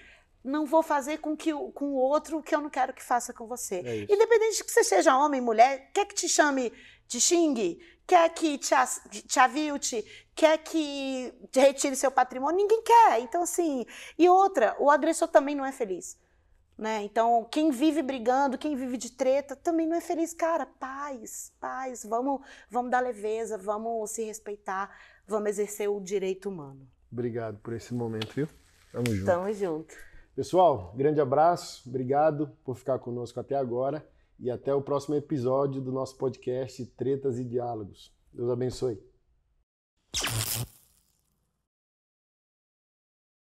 B: não vou fazer com o outro o que eu não quero que faça com você. Independente de que você seja homem, mulher, quer que te chame, te xingue, quer que te avilte, quer que te retire seu patrimônio, ninguém quer. Então, assim, e outra, o agressor também não é feliz. Né? Então, quem vive brigando, quem vive de treta, também não é feliz. Cara, paz, vamos dar leveza, vamos se respeitar, vamos exercer o direito humano.
A: Obrigado por esse momento, viu? Tamo junto.
B: Tamo junto.
A: Pessoal, grande abraço, obrigado por ficar conosco até agora e até o próximo episódio do nosso podcast Tretas e Diálogos. Deus abençoe.